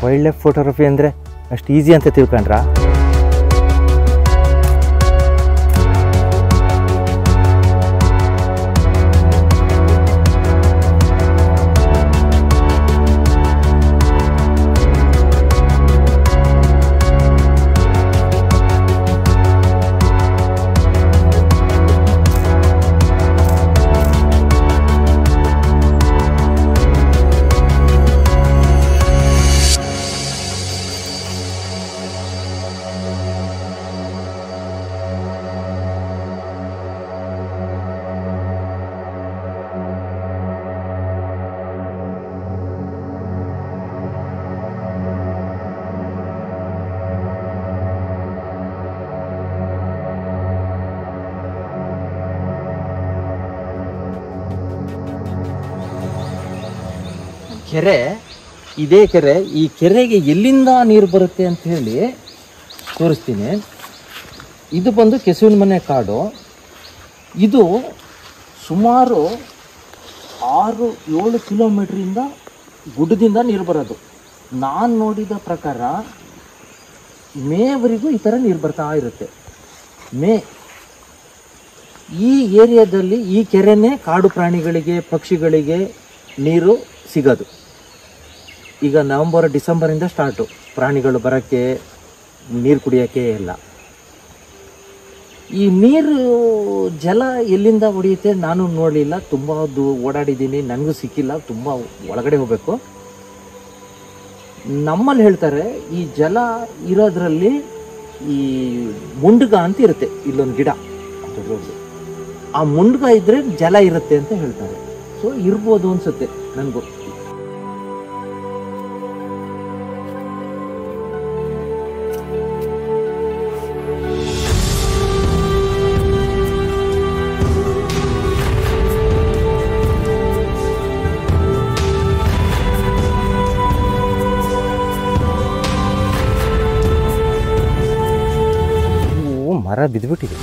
ವೈಲ್ಡ್ ಲೈಫ್ ಫೋಟೋಗ್ರಫಿ ಅಂದರೆ ಅಷ್ಟು ಈಸಿ ಅಂತ ತಿಳ್ಕೊಂಡ್ರಾ? ಕೆರೆ, ಇದೇ ಕೆರೆ. ಈ ಕೆರೆಗೆ ಎಲ್ಲಿಂದ ನೀರು ಬರುತ್ತೆ ಅಂತ ಹೇಳಿ ತೋರಿಸ್ತೀನಿ. ಇದು ಬಂದು ಕೆಸುವಿನ ಮನೆ ಕಾಡು. ಇದು ಸುಮಾರು 6-7 ಕಿಲೋಮೀಟ್ರಿಂದ ಗುಡ್ಡದಿಂದ ನೀರು ಬರೋದು. ನಾನು ನೋಡಿದ ಪ್ರಕಾರ ಮೇವರೆಗೂ ಈ ಥರ ನೀರು ಬರ್ತಾ ಇರುತ್ತೆ. ಈ ಏರಿಯಾದಲ್ಲಿ ಈ ಕೆರೆನೇ ಕಾಡು ಪ್ರಾಣಿಗಳಿಗೆ, ಪಕ್ಷಿಗಳಿಗೆ ನೀರು ಸಿಗೋದು. ಈಗ ನವಂಬರ್ ಡಿಸೆಂಬರಿಂದ ಸ್ಟಾರ್ಟು ಪ್ರಾಣಿಗಳು ಬರೋಕ್ಕೆ, ನೀರು ಕುಡಿಯೋಕ್ಕೆ ಎಲ್ಲ. ಈ ನೀರು ಜಲ ಎಲ್ಲಿಂದ ಹೊಡೆಯುತ್ತೆ ನಾನು ನೋಡಲಿಲ್ಲ, ತುಂಬ ಓಡಾಡಿದ್ದೀನಿ, ನನಗೂ ಸಿಕ್ಕಿಲ್ಲ, ತುಂಬ ಒಳಗಡೆ ಹೋಗಬೇಕು. ನಮ್ಮಲ್ಲಿ ಹೇಳ್ತಾರೆ ಈ ಜಲ ಇರೋದ್ರಲ್ಲಿ ಈ ಮುಂಡ್ಗ ಅಂತ ಇರುತ್ತೆ, ಇಲ್ಲೊಂದು ಗಿಡ ದೊಡ್ಡದು, ಆ ಮುಂಡ್ಗ ಇದ್ರೆ ಜಲ ಇರುತ್ತೆ ಅಂತ ಹೇಳ್ತಾರೆ. ಸೊ ಇರ್ಬೋದು ಅನ್ಸುತ್ತೆ ನನಗೂ. ಮರ ಬಿದ್ದುಬಿಟ್ಟಿದೆ.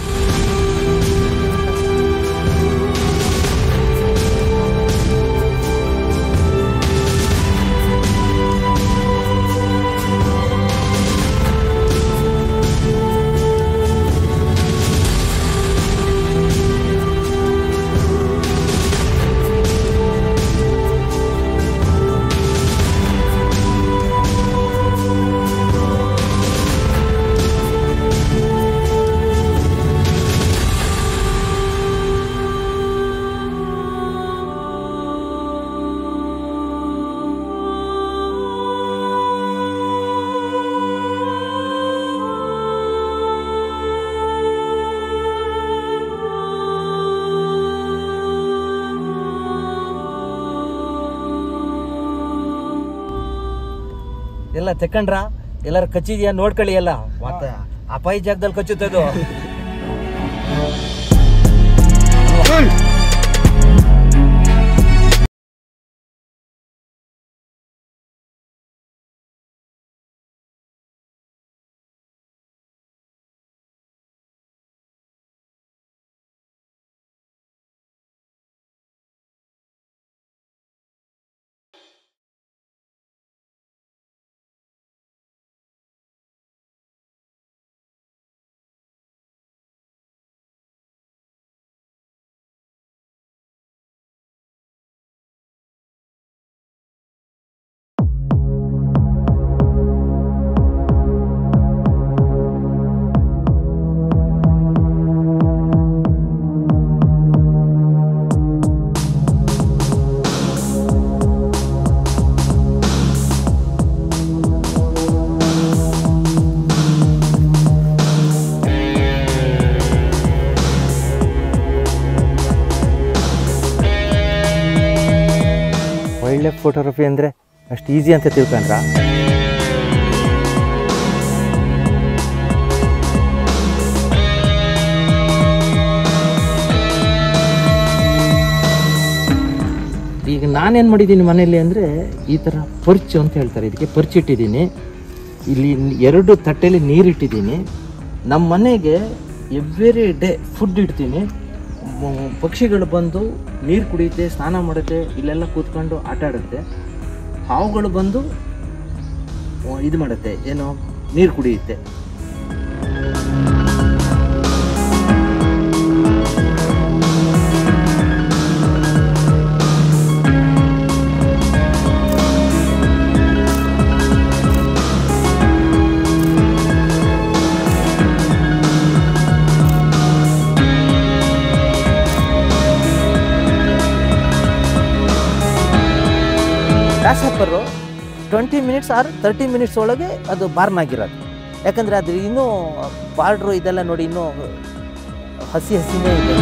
ಎಲ್ಲ ತೆಕ್ಕಂಡ್ರ, ಎಲ್ಲರೂ ಕಚ್ಚಿದ್ಯಾ ನೋಡ್ಕೊಳ್ಳಿ. ಎಲ್ಲ ಮತ್ತೆ ಅಪಾಯ ಜಾಗದಲ್ಲಿ ಕಚ್ಚುತ್ತದು. ವೈಲ್ಡ್ ಲೈಫ್ ಫೋಟೋಗ್ರಫಿ ಅಂದರೆ ಅಷ್ಟು ಈಸಿ ಅಂತ ತಿಳ್ಕೊಂಡ್ರ? ಈಗ ನಾನೇನು ಮಾಡಿದ್ದೀನಿ ಮನೆಯಲ್ಲಿ ಅಂದರೆ ಈ ಥರ ಪರ್ಚು ಅಂತ ಹೇಳ್ತಾರೆ, ಇದಕ್ಕೆ ಪರ್ಚು ಇಟ್ಟಿದ್ದೀನಿ. ಇಲ್ಲಿ 2 ತಟ್ಟೆಯಲ್ಲಿ ನೀರಿಟ್ಟಿದ್ದೀನಿ. ನಮ್ಮ ಮನೆಗೆ ಎವ್ರಿ ಡೇ ಫುಡ್ ಇಡ್ತೀನಿ. ಪಕ್ಷಿಗಳು ಬಂದು ನೀರು ಕುಡಿಯುತ್ತೆ, ಸ್ನಾನ ಮಾಡುತ್ತೆ, ಇಲ್ಲೆಲ್ಲ ಕೂತ್ಕೊಂಡು ಆಟ ಆಡುತ್ತೆ. ಹಾವುಗಳು ಬಂದು ಇದು ಮಾಡುತ್ತೆ, ಏನು ನೀರು ಕುಡಿಯುತ್ತೆ. ಗ್ರಾಸ್ ಹಾಪರು 20 ಮಿನಿಟ್ಸ್ ಆರ್ 30 ಮಿನಿಟ್ಸ್ ಒಳಗೆ ಅದು ಬಾರ್ನ್ ಆಗಿರೋದು. ಯಾಕಂದರೆ ಅದು ಇನ್ನೂ ಬಾರ್ಡ್ರು ಇದೆಲ್ಲ ನೋಡಿ ಇನ್ನೂ ಹಸಿನೇ ಇದೆ.